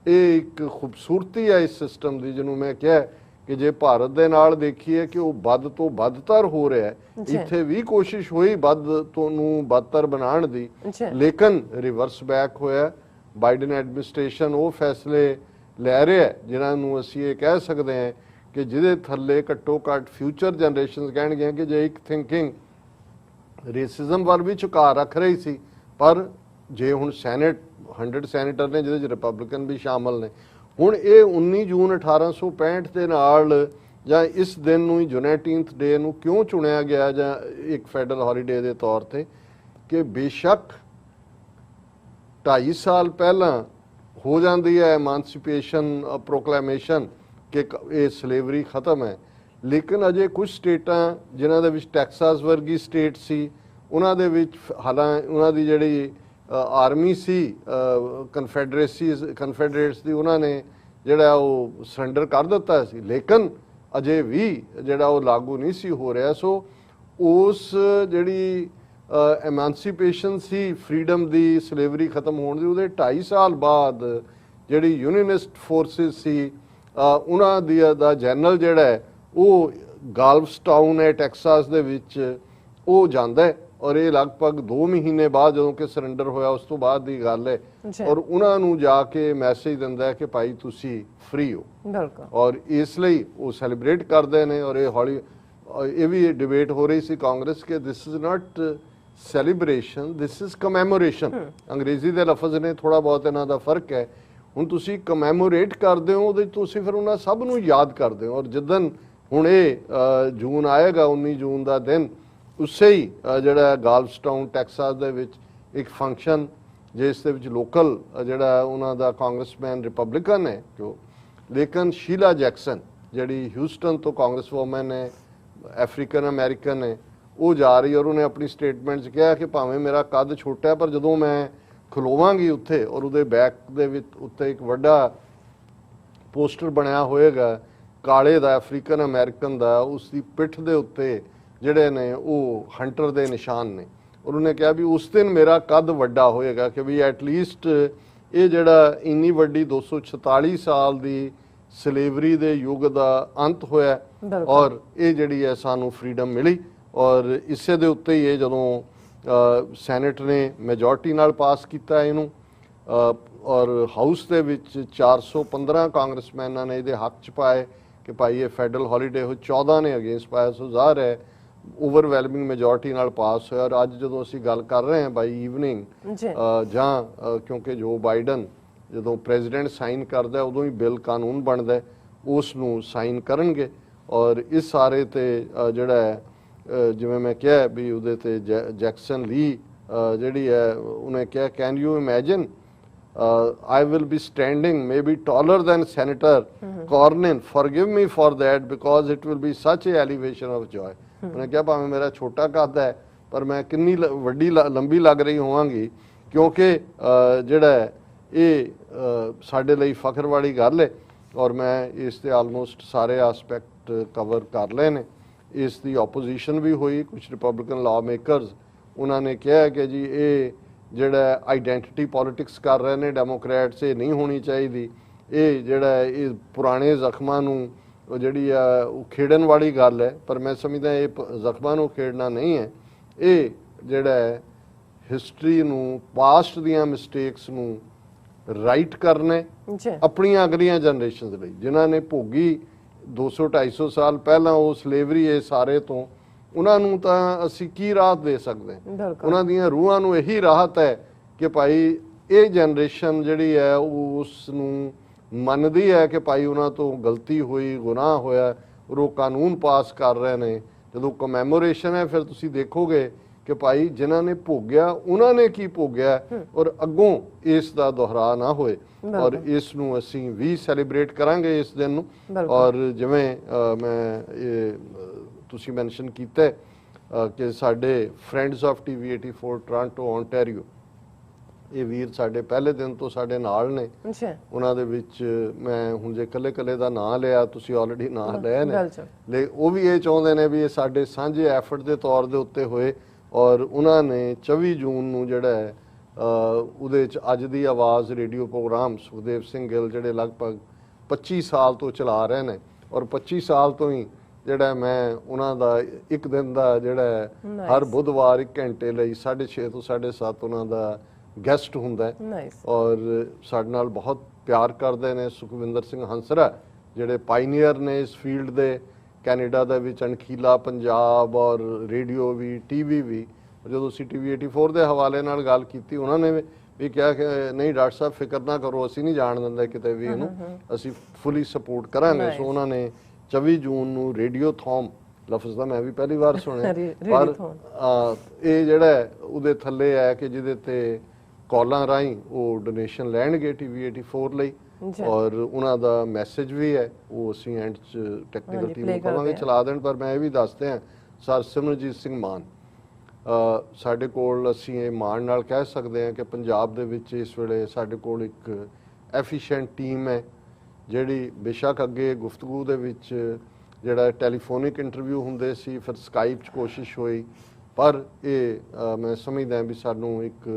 Speaker 1: ਇਹ ਇੱਕ ਖੂਬਸੂਰਤੀ ਹੈ ਇਸ ਸਿਸਟਮ ਦੀ, ਜਿਹਨੂੰ ਮੈਂ ਕਿਹਾ ਕਿ ਜੇ ਭਾਰਤ ਦੇ ਨਾਲ ਦੇਖੀਏ ਕਿ ਉਹ ਵੱਧ ਤੋਂ ਵੱਧਤਰ ਹੋ ਰਿਹਾ ਹੈ, ਇੱਥੇ ਵੀ ਕੋਸ਼ਿਸ਼ ਹੋਈ ਵੱਧ ਤੋਂ ਨੂੰ ਬਦਤਰ ਬਣਾਉਣ ਦੀ, ਲੇਕਿਨ ਰਿਵਰਸ ਬੈਕ ਹੋਇਆ। ਬਾਈਡਨ ਐਡਮਿਨਿਸਟ੍ਰੇਸ਼ਨ ਉਹ ਫੈਸਲੇ ਲੈ ਰਿਹਾ ਜਿਨ੍ਹਾਂ ਨੂੰ ਅਸੀਂ ਇਹ ਕਹਿ ਸਕਦੇ ਹਾਂ ਕਿ ਜਿਹਦੇ ਥੱਲੇ ਘੱਟੋ ਘੱਟ ਫਿਊਚਰ ਜਨਰੇਸ਼ਨਸ ਕਹਿਣਗੇ ਕਿ ਜੇ ਇੱਕ ਥਿੰਕਿੰਗ ਰੇਸਿਜ਼ਮ ਵੱਲ ਵੀ ਝੁਕਾ ਰੱਖ ਰਹੀ ਸੀ, ਪਰ ਜੇ ਹੁਣ ਸੈਨੇਟ 100 ਸੈਨੇਟਰ ਨੇ ਜਿਹਦੇ 'ਚ ਰਿਪਬਲਿਕਨ ਵੀ ਸ਼ਾਮਲ ਨੇ, ਹੁਣ ਇਹ 19 ਜੂਨ 1865 ਦੇ ਨਾਲ ਜਾਂ ਇਸ ਦਿਨ ਨੂੰ ਹੀ ਜੁਨੈਟੀਨਥ ਡੇ ਨੂੰ ਕਿਉਂ ਚੁਣਿਆ ਗਿਆ ਜਾਂ ਇੱਕ ਫੈਡਰਲ ਹੌਲੀਡੇ ਦੇ ਤੌਰ ਤੇ, ਕਿ ਬੇਸ਼ੱਕ 2.5 ਸਾਲ ਪਹਿਲਾਂ ਹੋ ਜਾਂਦੀ ਹੈ ਐਮਾਂਸੀਪੇਸ਼ਨ ਪ੍ਰੋਕਲੇਮੇਸ਼ਨ ਕਿ ਇਹ ਸਲੇਵਰੀ ਖਤਮ ਹੈ, ਲੇਕਿਨ ਅਜੇ ਕੁਝ ਸਟੇਟਾਂ ਜਿਨ੍ਹਾਂ ਦੇ ਵਿੱਚ ਟੈਕਸਾਸ ਵਰਗੀ ਸਟੇਟ ਸੀ, ਉਹਨਾਂ ਦੇ ਵਿੱਚ ਹਾਲਾਂਕਿ ਉਹਨਾਂ ਦੀ ਜਿਹੜੀ ਆਰਮੀ ਸੀ ਕਨਫੈਡਰੇਟਸ ਦੀ, ਉਹਨਾਂ ਨੇ ਜਿਹੜਾ ਉਹ ਸਰੈਂਡਰ ਕਰ ਦਿੱਤਾ ਸੀ, ਲੇਕਿਨ ਅਜੇ ਵੀ ਜਿਹੜਾ ਉਹ ਲਾਗੂ ਨਹੀਂ ਸੀ ਹੋ ਰਿਹਾ। ਸੋ ਉਸ ਜਿਹੜੀ ਐਮਾਂਸੀਪੇਸ਼ਨ ਸੀ ਫਰੀडम ਦੀ, ਸਲੇਵਰੀ ਖਤਮ ਹੋਣ ਦੀ, ਉਹਦੇ 2.5 ਸਾਲ ਬਾਅਦ ਜਿਹੜੀ ਯੂਨੀਅਨਿਸਟ ਫੋਰਸਿਸ ਸੀ ਉਹਨਾਂ ਦਾ ਜਨਰਲ ਜਿਹੜਾ ਹੈ ਉਹ ਗਾਲਵਸਟਾਊਨ ਹੈ ਟੈਕਸਾਸ ਦੇ ਵਿੱਚ, ਉਹ ਜਾਂਦਾ ਹੈ। ਔਰ ਇਹ ਲਗਭਗ 2 ਮਹੀਨੇ ਬਾਅਦ ਜਦੋਂ ਕਿ ਸਰੈਂਡਰ ਹੋਇਆ ਉਸ ਤੋਂ ਬਾਅਦ ਦੀ ਗੱਲ ਹੈ। ਔਰ ਉਹਨਾਂ ਨੂੰ ਜਾ ਕੇ ਮੈਸੇਜ ਦਿੰਦਾ ਹੈ ਕਿ ਭਾਈ ਤੁਸੀਂ ਫ੍ਰੀ ਹੋ, ਔਰ ਇਸ ਲਈ ਉਹ ਸੈਲੀਬ੍ਰੇਟ ਕਰਦੇ ਨੇ। ਔਰ ਇਹ ਵੀ ਡਿਬੇਟ ਹੋ ਰਹੀ ਸੀ ਕਾਂਗਰਸ ਕਿ this is not celebration, this is commemoration. ਅੰਗਰੇਜ਼ੀ ਦੇ ਲਫ਼ਜ਼ ਨੇ, ਥੋੜਾ ਬਹੁਤ ਇਹਨਾਂ ਦਾ ਫਰਕ ਹੈ। ਹੁਣ ਤੁਸੀਂ ਕਮੈਮੋਰੇਟ ਕਰਦੇ ਹੋ, ਉਹਦੇ ਤੁਸੀਂ ਫਿਰ ਉਹਨਾਂ ਸਭ ਨੂੰ ਯਾਦ ਕਰਦੇ ਹੋ। ਔਰ ਜਿੱਦਣ ਹੁਣ ਇਹ ਜੂਨ ਆਏਗਾ 19 ਜੂਨ ਦਾ ਦਿਨ, ਉਸੇ ਹੀ ਜਿਹੜਾ ਗਾਲਵਸਟਾਊਨ ਟੈਕਸਾਸ ਦੇ ਵਿੱਚ ਇੱਕ ਫੰਕਸ਼ਨ ਜਿਸ ਦੇ ਵਿੱਚ ਲੋਕਲ ਜਿਹੜਾ ਉਹਨਾਂ ਦਾ ਕਾਂਗਰਸਮੈਨ ਰਿਪਬਲਿਕਨ ਹੈ ਜੋ, ਲੇਕਿਨ ਸ਼ੀਲਾ ਜੈਕਸਨ ਜਿਹੜੀ ਹਿਊਸਟਨ ਤੋਂ ਕਾਂਗਰਸ ਵੂਮਨ ਹੈ, ਅਫਰੀਕਨ ਅਮਰੀਕਨ ਹੈ, ਉਹ ਜਾ ਰਹੀ ਔਰ ਉਹਨੇ ਆਪਣੀ ਸਟੇਟਮੈਂਟ 'ਚ ਕਿਹਾ ਕਿ ਭਾਵੇਂ ਮੇਰਾ ਕੱਦ ਛੋਟਾ ਹੈ ਪਰ ਜਦੋਂ ਮੈਂ ਖਲੋਵਾਂਗੀ ਉੱਥੇ ਔਰ ਉਹਦੇ ਬੈਕ ਦੇ ਵਿੱਚ ਉੱਤੇ ਇੱਕ ਵੱਡਾ ਪੋਸਟਰ ਬਣਿਆ ਹੋਏਗਾ ਕਾਲੇ ਦਾ, ਅਫਰੀਕਨ ਅਮਰੀਕਨ ਦਾ, ਉਸ ਦੀ ਪਿੱਠ ਦੇ ਉੱਤੇ ਜਿਹੜੇ ਨੇ ਉਹ ਹੰਟਰ ਦੇ ਨਿਸ਼ਾਨ ਨੇ। ਔਰ ਉਹਨੇ ਕਿਹਾ ਵੀ ਉਸ ਦਿਨ ਮੇਰਾ ਕੱਦ ਵੱਡਾ ਹੋਏਗਾ ਕਿ ਵੀ ਐਟਲੀਸਟ ਇਹ ਜਿਹੜਾ ਇੰਨੀ ਵੱਡੀ 246 ਸਾਲ ਦੀ ਸਲੇਵਰੀ ਦੇ ਯੁੱਗ ਦਾ ਅੰਤ ਹੋਇਆ ਔਰ ਇਹ ਜਿਹੜੀ ਹੈ ਸਾਨੂੰ ਫਰੀडम ਮਿਲੀ। ਔਰ ਇਸੇ ਦੇ ਉੱਤੇ ਹੀ ਇਹ ਜਦੋਂ ਸੈਨੇਟ ਨੇ ਮੈਜੋਰਟੀ ਨਾਲ ਪਾਸ ਕੀਤਾ ਇਹਨੂੰ, ਔਰ ਹਾਊਸ ਦੇ ਵਿੱਚ 415 ਕਾਂਗਰਸਮੈਨਾਂ ਨੇ ਇਹਦੇ ਹੱਕ 'ਚ ਪਾਏ ਕਿ ਭਾਈ ਇਹ ਫੈਡਰਲ ਹੌਲੀਡੇ ਹੋ, 14 ਨੇ ਅਗੇਂਸਟ ਪਾਇਆ। ਸੋ ਜ਼ਾਹਰ ਹੈ ਓਵਰਵੈਲਮਿੰਗ ਮੈਜੋਰਟੀ ਨਾਲ ਪਾਸ ਹੋਇਆ। ਔਰ ਅੱਜ ਜਦੋਂ ਅਸੀਂ ਗੱਲ ਕਰ ਰਹੇ ਹਾਂ ਬਾਈ ਈਵਨਿੰਗ ਜਾਂ ਕਿਉਂਕਿ ਜੋ ਬਾਈਡਨ ਜਦੋਂ ਪ੍ਰੈਜ਼ੀਡੈਂਟ ਸਾਈਨ ਕਰਦਾ ਉਦੋਂ ਹੀ ਬਿੱਲ ਕਾਨੂੰਨ ਬਣਦਾ, ਉਸ ਨੂੰ ਸਾਈਨ ਕਰਨਗੇ। ਔਰ ਇਸ ਸਾਰੇ ਤੇ ਜਿਹੜਾ ਹੈ ਜਿਵੇਂ ਮੈਂ ਕਿਹਾ ਵੀ ਉਹਦੇ ਤੇ ਜੈਕਸਨ ਲੀ ਜਿਹੜੀ ਹੈ ਉਹਨੇ ਕਿਹਾ can you imagine I will be standing maybe taller than Senator Cornyn. Forgive me for that because it will be such a elevation of joy. ਉਹਨੇ ਕਿਹਾ ਭਾਵੇਂ ਮੇਰਾ ਛੋਟਾ ਕੱਦ ਹੈ ਪਰ ਮੈਂ ਕਿੰਨੀ ਵੱਡੀ ਲੰਬੀ ਲੱਗ ਰਹੀ ਹੋਵਾਂਗੀ ਕਿਉਂਕਿ ਜਿਹੜਾ ਇਹ ਸਾਡੇ ਲਈ ਫਖਰ ਵਾਲੀ ਗੱਲ ਹੈ ਔਰ ਮੈਂ ਇਸ ਦੇ ਆਲਮੋਸਟ ਸਾਰੇ ਐਸਪੈਕਟ ਕਵਰ ਕਰ ਲਏ ਨੇ। ਇਸ ਦੀ ਆਪੋਜੀਸ਼ਨ ਵੀ ਹੋਈ, ਕੁਝ ਰਿਪਬਲਿਕਨ ਲਾਅ ਮੇਕਰਸ ਉਹਨਾਂ ਨੇ ਕਿਹਾ ਕਿ ਜੀ ਇਹ ਜਿਹੜਾ ਆਈਡੈਂਟੀਟੀ ਪੋਲਿਟਿਕਸ ਕਰ ਰਹੇ ਨੇ ਡੈਮੋਕ੍ਰੈਟਸ, ਇਹ ਨਹੀਂ ਹੋਣੀ ਚਾਹੀਦੀ। ਇਹ ਜਿਹੜਾ ਇਹ ਪੁਰਾਣੇ ਜ਼ਖਮਾਂ ਨੂੰ ਉਹ ਜਿਹੜੀ ਆ ਉਹ ਖੇਡਣ ਵਾਲੀ ਗੱਲ ਹੈ, ਪਰ ਮੈਂ ਸਮਝਦਾ ਇਹ ਜ਼ਖਮਾਂ ਨੂੰ ਖੇਡਣਾ ਨਹੀਂ ਹੈ। ਇਹ ਜਿਹੜਾ ਹੈ ਹਿਸਟਰੀ ਨੂੰ, ਪਾਸਟ ਦੀਆਂ ਮਿਸਟੇਕਸ ਨੂੰ ਰਾਈਟ ਕਰਨੇ ਆਪਣੀਆਂ ਅਗਲੀਆਂ ਜਨਰੇਸ਼ਨਸ ਲਈ, ਜਿਨ੍ਹਾਂ ਨੇ ਭੋਗੀ 200-250 ਸਾਲ ਪਹਿਲਾਂ ਉਹ ਸਲੇਵਰੀ ਇਹ ਸਾਰੇ ਤੋਂ, ਉਹਨਾਂ ਨੂੰ ਤਾਂ ਅਸੀਂ ਕੀ ਰਾਹਤ ਦੇ ਸਕਦੇ ਹਾਂ? ਉਹਨਾਂ ਦੀਆਂ ਰੂਹਾਂ ਨੂੰ ਇਹੀ ਰਾਹਤ ਹੈ ਕਿ ਭਾਈ ਇਹ ਜਨਰੇਸ਼ਨ ਜਿਹੜੀ ਹੈ ਉਸ ਨੂੰ ਮੰਨਦੀ ਹੈ ਕਿ ਭਾਈ ਉਹਨਾਂ ਤੋਂ ਗਲਤੀ ਹੋਈ, ਗੁਨਾਹ ਹੋਇਆ, ਉਹ ਕਾਨੂੰਨ ਪਾਸ ਕਰ ਰਹੇ ਨੇ। ਜਦੋਂ ਕਮੈਮੋਰੇਸ਼ਨ ਹੈ ਫਿਰ ਤੁਸੀਂ ਦੇਖੋਗੇ ਕਿ ਭਾਈ ਜਿਨ੍ਹਾਂ ਨੇ ਭੋਗਿਆ ਉਹਨਾਂ ਨੇ ਕੀ ਭੋਗਿਆ, ਔਰ ਅੱਗੋਂ ਇਸ ਦਾ ਦੁਹਰਾ ਨਾ ਹੋਏ। ਔਰ ਇਸ ਨੂੰ ਅਸੀਂ ਵੀ ਸੈਲੀਬ੍ਰੇਟ ਕਰਾਂਗੇ ਇਸ ਦਿਨ ਨੂੰ। ਔਰ ਜਿਵੇਂ ਮੈਂ ਇਹ ਤੁਸੀਂ ਮੈਂਸ਼ਨ ਕੀਤਾ ਕਿ ਸਾਡੇ friends of TV 84 Toronto Ontario, ਇਹ ਵੀਰ ਸਾਡੇ ਪਹਿਲੇ ਦਿਨ ਤੋਂ ਸਾਡੇ ਨਾਲ ਨੇ। ਉਹਨਾਂ ਦੇ ਵਿੱਚ ਮੈਂ ਹੁਣ ਜੇ ਕੱਲੇ ਦਾ ਨਾਂ ਲਿਆ, ਤੁਸੀਂ ਆਲਰੇਡੀ ਨਾਂ ਲਏ ਨੇ, ਉਹ ਵੀ ਇਹ ਚਾਹੁੰਦੇ ਨੇ ਵੀ ਇਹ ਸਾਡੇ ਸਾਂਝੇ ਐਫਰਟ ਦੇ ਤੌਰ ਦੇ ਉੱਤੇ ਹੋਏ। ਔਰ ਉਹਨਾਂ ਨੇ 24 ਜੂਨ ਨੂੰ ਜਿਹੜਾ ਹੈ ਉਹਦੇ 'ਚ ਅੱਜ ਦੀ ਆਵਾਜ਼ ਰੇਡੀਓ ਪ੍ਰੋਗਰਾਮ ਸੁਖਦੇਵ ਸਿੰਘ ਗਿੱਲ ਜਿਹੜੇ ਲਗਭਗ 25 ਸਾਲ ਤੋਂ ਚਲਾ ਰਹੇ ਨੇ, ਔਰ 25 ਸਾਲ ਤੋਂ ਹੀ ਜਿਹੜਾ ਮੈਂ ਉਹਨਾਂ ਦਾ ਇੱਕ ਦਿਨ ਦਾ ਜਿਹੜਾ ਹਰ ਬੁੱਧਵਾਰ 1 ਘੰਟੇ ਲਈ 6:30 ਤੋਂ 7:30 ਉਹਨਾਂ ਦਾ ਗੈਸਟ ਹੁੰਦਾ ਹੈ। ਔਰ ਸਾਡੇ ਨਾਲ ਬਹੁਤ ਪਿਆਰ ਕਰਦੇ ਨੇ। ਸੁਖਵਿੰਦਰ ਸਿੰਘ ਹੰਸਰਾ ਜਿਹੜੇ ਪਾਇਨੀਅਰ ਨੇ ਇਸ ਫੀਲਡ ਦੇ, ਕੈਨੇਡਾ ਦੇ ਵਿੱਚ ਅਣਖੀਲਾ ਪੰਜਾਬ ਔਰ ਰੇਡੀਓ ਵੀ, TV ਵੀ। ਜਦੋਂ ਅਸੀਂ TV 84 ਦੇ ਹਵਾਲੇ ਨਾਲ ਗੱਲ ਕੀਤੀ, ਉਹਨਾਂ ਨੇ ਵੀ ਕਿਹਾ ਕਿ ਨਹੀਂ ਡਾਕਟਰ ਸਾਹਿਬ ਫਿਕਰ ਨਾ ਕਰੋ, ਅਸੀਂ ਨਹੀਂ ਜਾਣ ਦਿੰਦੇ ਕਿਤੇ ਵੀ ਇਹਨੂੰ, ਅਸੀਂ ਫੁੱਲੀ ਸਪੋਰਟ ਕਰਾਂਗੇ। ਸੋ ਉਹਨਾਂ ਨੇ 24 ਜੂਨ ਨੂੰ ਰੇਡੀਓਥੋਨ ਲਫ਼ਜ਼ ਦਾ ਮੈਂ ਵੀ ਪਹਿਲੀ ਵਾਰ ਸੁਣਿਆ, ਪਰ ਇਹ ਜਿਹੜਾ ਉਹਦੇ ਥੱਲੇ ਹੈ ਕਿ ਜਿਹਦੇ ਤੇ ਕਾਲਾਂ ਰਾਹੀਂ ਉਹ ਡੋਨੇਸ਼ਨ ਲੈਣਗੇ TV 84 ਲਈ। ਔਰ ਉਹਨਾਂ ਦਾ ਮੈਸੇਜ ਵੀ ਹੈ, ਉਹ ਅਸੀਂ ਐਂਡ 'ਚ ਟੈਕਨੀਕਲ ਟੀਮ ਨੂੰ ਕਹਾਂਗੇ ਚਲਾ ਦੇਣ। ਪਰ ਮੈਂ ਇਹ ਵੀ ਦੱਸਦੇ ਹਾਂ, ਸਰ ਸਿਮਰਨਜੀਤ ਸਿੰਘ ਮਾਨ ਸਾਡੇ ਕੋਲ, ਅਸੀਂ ਇਹ ਮਾਣ ਨਾਲ ਕਹਿ ਸਕਦੇ ਹਾਂ ਕਿ ਪੰਜਾਬ ਦੇ ਵਿੱਚ ਇਸ ਵੇਲੇ ਸਾਡੇ ਕੋਲ ਇੱਕ ਐਫੀਸ਼ੀਐਂਟ ਟੀਮ ਹੈ, ਜਿਹੜੀ ਬੇਸ਼ੱਕ ਅੱਗੇ ਗੁਫ਼ਤਗੂ ਦੇ ਵਿੱਚ ਜਿਹੜਾ ਟੈਲੀਫੋਨਿਕ ਇੰਟਰਵਿਊ ਹੁੰਦੇ ਸੀ, ਫਿਰ ਸਕਾਈਪ 'ਚ ਕੋਸ਼ਿਸ਼ ਹੋਈ, ਪਰ ਇਹ ਮੈਂ ਸਮਝਦਾ ਵੀ ਸਾਨੂੰ ਇੱਕ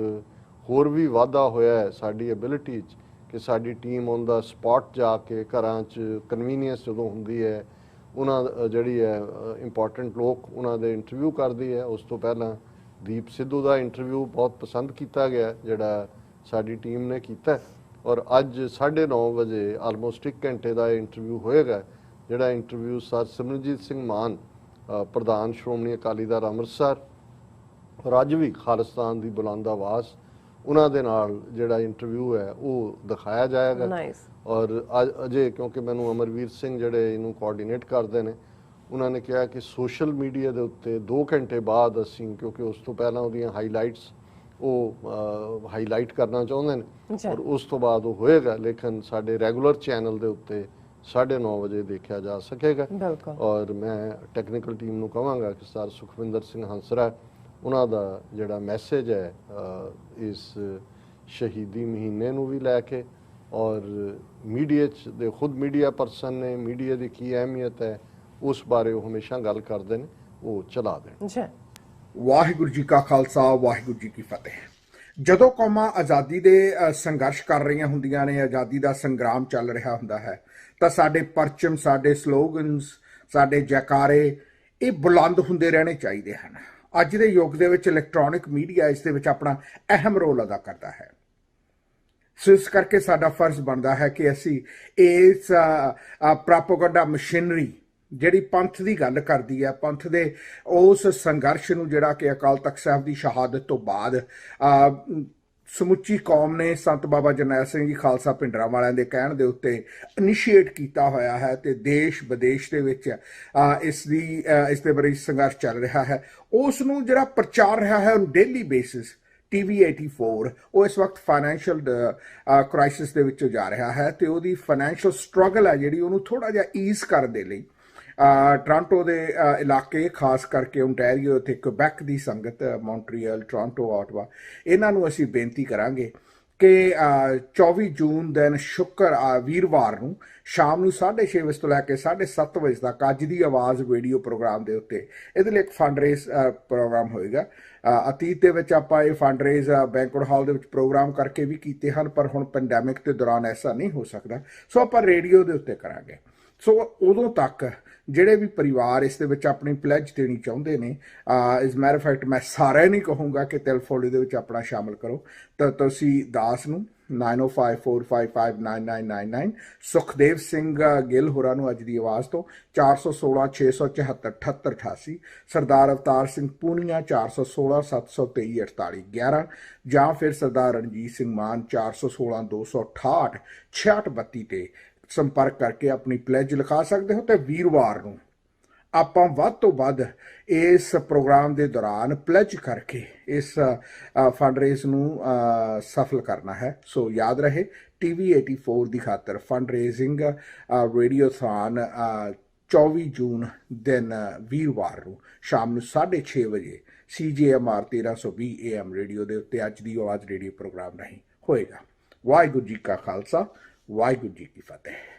Speaker 1: ਹੋਰ ਵੀ ਵਾਧਾ ਹੋਇਆ ਹੈ ਸਾਡੀ ਐਬਿਲਿਟੀ 'ਚ ਕਿ ਸਾਡੀ ਟੀਮ ਔਨ ਦਾ ਸਪੌਟ ਜਾ ਕੇ ਘਰਾਂ 'ਚ ਕਨਵੀਨੀਅੰਸ ਜਦੋਂ ਹੁੰਦੀ ਹੈ, ਉਹਨਾਂ ਜਿਹੜੀ ਹੈ ਇੰਪੋਰਟੈਂਟ ਲੋਕ ਉਹਨਾਂ ਦੇ ਇੰਟਰਵਿਊ ਕਰਦੀ ਹੈ। ਉਸ ਤੋਂ ਪਹਿਲਾਂ ਦੀਪ ਸਿੱਧੂ ਦਾ ਇੰਟਰਵਿਊ ਬਹੁਤ ਪਸੰਦ ਕੀਤਾ ਗਿਆ ਜਿਹੜਾ ਸਾਡੀ ਟੀਮ ਨੇ ਕੀਤਾ। ਔਰ ਅੱਜ 9:30 ਵਜੇ ਆਲਮੋਸਟ 1 ਘੰਟੇ ਦਾ ਇੰਟਰਵਿਊ ਹੋਏਗਾ, ਜਿਹੜਾ ਇੰਟਰਵਿਊ ਸਰ ਸਿਮਰਨਜੀਤ ਸਿੰਘ ਮਾਨ ਪ੍ਰਧਾਨ ਸ਼੍ਰੋਮਣੀ ਅਕਾਲੀ ਦਲ ਅੰਮ੍ਰਿਤਸਰ ਔਰ ਅੱਜ ਵੀ ਖਾਲਿਸਤਾਨ ਦੀ ਬੁਲੰਦ ਆਵਾਜ਼, ਉਹਨਾਂ ਦੇ ਨਾਲ ਜਿਹੜਾ ਇੰਟਰਵਿਊ ਹੈ ਉਹ ਦਿਖਾਇਆ ਜਾਏਗਾ। ਔਰ ਅਜੇ ਕਿਉਂਕਿ ਮੈਨੂੰ ਅਮਰਵੀਰ ਸਿੰਘ ਜਿਹੜੇ ਇਹਨੂੰ ਕੋਆਰਡੀਨੇਟ ਕਰਦੇ ਨੇ, ਉਹਨਾਂ ਨੇ ਕਿਹਾ ਕਿ ਸੋਸ਼ਲ ਮੀਡੀਆ ਦੇ ਉੱਤੇ 2 ਘੰਟੇ ਬਾਅਦ ਅਸੀਂ, ਕਿਉਂਕਿ ਉਸ ਤੋਂ ਪਹਿਲਾਂ ਉਹਦੀਆਂ ਹਾਈਲਾਈਟਸ ਉਹ ਹਾਈਲਾਈਟ ਕਰਨਾ ਚਾਹੁੰਦੇ ਨੇ, ਔਰ ਉਸ ਤੋਂ ਬਾਅਦ ਉਹ ਹੋਏਗਾ, ਲੇਕਿਨ ਸਾਡੇ ਰੈਗੂਲਰ ਚੈਨਲ ਦੇ ਉੱਤੇ 9:30 ਵਜੇ ਦੇਖਿਆ ਜਾ ਸਕੇਗਾ। ਔਰ ਮੈਂ ਟੈਕਨੀਕਲ ਟੀਮ ਨੂੰ ਕਹਾਂਗਾ ਕਿ ਸਰ ਸੁਖਵਿੰਦਰ ਸਿੰਘ ਹੰਸਰਾ, ਉਹਨਾਂ ਦਾ ਜਿਹੜਾ ਮੈਸੇਜ ਹੈ ਇਸ ਸ਼ਹੀਦੀ ਮਹੀਨੇ ਨੂੰ ਵੀ ਲੈ ਕੇ, ਔਰ ਮੀਡੀਆ 'ਚ ਦੇ ਖੁਦ ਮੀਡੀਆ ਪਰਸਨ ਨੇ, ਮੀਡੀਆ ਦੀ ਕੀ ਅਹਿਮੀਅਤ ਹੈ ਉਸ ਬਾਰੇ ਉਹ ਹਮੇਸ਼ਾ ਗੱਲ ਕਰਦੇ ਨੇ, ਉਹ ਚਲਾ ਦੇਣ।
Speaker 3: ਵਾਹਿਗੁਰੂ ਜੀ ਕਾ ਖਾਲਸਾ, ਵਾਹਿਗੁਰੂ ਜੀ ਕੀ ਫਤਿਹ। ਜਦੋਂ ਕੌਮਾਂ ਆਜ਼ਾਦੀ ਦੇ ਸੰਘਰਸ਼ ਕਰ ਰਹੀਆਂ ਹੁੰਦੀਆਂ ਨੇ, ਆਜ਼ਾਦੀ ਦਾ ਸੰਗਰਾਮ ਚੱਲ ਰਿਹਾ ਹੁੰਦਾ ਹੈ, ਤਾਂ ਸਾਡੇ ਪਰਚਮ, ਸਾਡੇ ਸਲੋਗਨਸ, ਸਾਡੇ ਜੈਕਾਰੇ ਇਹ ਬੁਲੰਦ ਹੁੰਦੇ ਰਹਿਣੇ ਚਾਹੀਦੇ ਹਨ। ਅੱਜ ਦੇ ਯੁੱਗ ਦੇ ਵਿੱਚ ਇਲੈਕਟ੍ਰੋਨਿਕ ਮੀਡੀਆ ਇਸ ਦੇ ਵਿੱਚ ਆਪਣਾ ਅਹਿਮ ਰੋਲ ਅਦਾ ਕਰਦਾ ਹੈ। ਸੋ ਇਸ ਕਰਕੇ ਸਾਡਾ ਫਰਜ਼ ਬਣਦਾ ਹੈ ਕਿ ਅਸੀਂ ਇਸ ਪ੍ਰੋਪੇਗੈਂਡਾ ਮਸ਼ੀਨਰੀ ਜਿਹੜੀ ਪੰਥ ਦੀ ਗੱਲ ਕਰਦੀ ਹੈ, ਪੰਥ ਦੇ ਉਸ ਸੰਘਰਸ਼ ਨੂੰ ਜਿਹੜਾ ਕਿ ਅਕਾਲ ਤਖਤ ਸਾਹਿਬ ਦੀ ਸ਼ਹਾਦਤ ਤੋਂ ਬਾਅਦ ਸਮੁੱਚੀ ਕੌਮ ਨੇ ਸੰਤ ਬਾਬਾ ਜਰਨੈਲ ਸਿੰਘ ਜੀ ਖਾਲਸਾ ਭਿੰਡਰਾਂ ਵਾਲਿਆਂ ਦੇ ਕਹਿਣ ਦੇ ਉੱਤੇ ਇਨੀਸ਼ੀਏਟ ਕੀਤਾ ਹੋਇਆ ਹੈ, ਤੇ ਦੇਸ਼ ਵਿਦੇਸ਼ ਦੇ ਵਿੱਚ ਇਸ ਦੇ ਬਾਰੇ ਸੰਘਰਸ਼ ਚੱਲ ਰਿਹਾ ਹੈ, ਉਸ ਨੂੰ ਜਿਹੜਾ ਪ੍ਰਚਾਰ ਰਿਹਾ ਹੈ ਔਨ ਡੇਲੀ ਬੇਸਿਸ TV 84 ਉਹ ਇਸ ਵਕਤ ਫਾਈਨੈਂਸ਼ੀਅਲ ਕ੍ਰਾਈਸਿਸ ਦੇ ਵਿੱਚੋਂ ਜਾ ਰਿਹਾ ਹੈ, ਤੇ ਉਹਦੀ ਫਾਈਨੈਂਸ਼ੀਅਲ ਸਟਰਗਲ ਹੈ ਜਿਹੜੀ ਉਹਨੂੰ ਥੋੜਾ ਜਿਹਾ ਈਜ਼ ਕਰਨ ਦੇ ਲਈ ਟੋਰਾਂਟੋ ਦੇ ਇਲਾਕੇ, ਖਾਸ ਕਰਕੇ ਓਨਟਾਰੀਓ ਅਤੇ ਕੁਬੈਕ ਦੀ ਸੰਗਤ, ਮੌਂਟਰੀਅਲ, ਟੋਰਾਂਟੋ, ਆਟਵਾ, ਇਹਨਾਂ ਨੂੰ ਅਸੀਂ ਬੇਨਤੀ ਕਰਾਂਗੇ ਕਿ 24 ਜੂਨ ਦਿਨ ਵੀਰਵਾਰ ਨੂੰ ਸ਼ਾਮ ਨੂੰ 6:30 ਵਜੇ ਤੋਂ ਲੈ ਕੇ 7:30 ਵਜੇ ਤੱਕ ਅੱਜ ਦੀ ਆਵਾਜ਼ ਵੀਡੀਓ ਪ੍ਰੋਗਰਾਮ ਦੇ ਉੱਤੇ ਇਹਦੇ ਲਈ ਇੱਕ ਫੰਡਰੇਜ਼ ਪ੍ਰੋਗਰਾਮ ਹੋਏਗਾ। ਅਤੀਤ ਦੇ ਵਿੱਚ ਆਪਾਂ ਇਹ ਫੰਡਰੇਜ਼ ਬੈਂਕੁਏਟ ਹਾਲ ਦੇ ਵਿੱਚ ਪ੍ਰੋਗਰਾਮ ਕਰਕੇ ਵੀ ਕੀਤੇ ਹਨ, ਪਰ ਹੁਣ ਪੈਂਡੈਮਿਕ ਦੇ ਦੌਰਾਨ ਐਸਾ ਨਹੀਂ ਹੋ ਸਕਦਾ, ਸੋ ਆਪਾਂ ਰੇਡੀਓ ਦੇ ਉੱਤੇ ਕਰਾਂਗੇ। ਸੋ ਉਦੋਂ ਤੱਕ ਜਿਹੜੇ ਵੀ ਪਰਿਵਾਰ ਇਸ ਦੇ ਵਿੱਚ ਆਪਣੀ ਪਲੈਜ ਦੇਣੀ ਚਾਹੁੰਦੇ ਨੇ, ਇਸ ਮੈਟਰ ਫੈਕਟ ਮੈਂ ਸਾਰਿਆਂ ਨੂੰ ਕਹੂੰਗਾ ਕਿ ਤਿਲਫੋਲੀ ਦੇ ਵਿੱਚ ਆਪਣਾ ਸ਼ਾਮਲ ਕਰੋ। ਤਾਂ ਤੁਸੀਂ ਦਾਸ ਨੂੰ 9054559999, ਸੁਖਦੇਵ ਸਿੰਘ ਗਿੱਲ ਹੋਰਾਂ ਨੂੰ ਅੱਜ ਦੀ ਆਵਾਜ਼ ਤੋਂ 416 ਸਰਦਾਰ ਅਵਤਾਰ ਸਿੰਘ ਪੂਨੀਆ 416 723 4811, ਜਾਂ ਫਿਰ ਸਰਦਾਰ ਰਣਜੀਤ ਸਿੰਘ ਮਾਨ 416 268 6632 ਤੇ ਸੰਪਰਕ ਕਰਕੇ ਆਪਣੀ ਪਲੈਜ ਲਿਖਾ ਸਕਦੇ ਹੋ। ਤੇ ਵੀਰਵਾਰ ਨੂੰ ਆਪਾਂ ਵੱਧ ਤੋਂ ਵੱਧ ਇਸ ਪ੍ਰੋਗਰਾਮ ਦੇ ਦੌਰਾਨ ਪਲੈਜ ਕਰਕੇ ਇਸ ਫੰਡਰੇਜ਼ ਨੂੰ ਸਫਲ ਕਰਨਾ ਹੈ। ਸੋ ਯਾਦ ਰਹੇ, TV 84 ਦੀ ਖਾਤਰ ਫੰਡਰੇਜ਼ਿੰਗ ਰੇਡੀਓਥਾਨ 24 ਜੂਨ ਦਿਨ ਵੀਰਵਾਰ ਨੂੰ ਸ਼ਾਮ ਨੂੰ 6:30 ਵਜੇ CJMR 1320 AM ਰੇਡੀਓ ਦੇ ਉੱਤੇ ਅੱਜ ਦੀ ਆਵਾਜ਼ ਰੇਡੀਓ ਪ੍ਰੋਗਰਾਮ ਨਹੀਂ ਹੋਏਗਾ। ਵਾਹਿਗੁਰੂ ਜੀ ਕਾ ਖਾਲਸਾ, ਵਾਹਿਗੁਰੂ ਜੀ ਕੀ ਫਤਿਹ।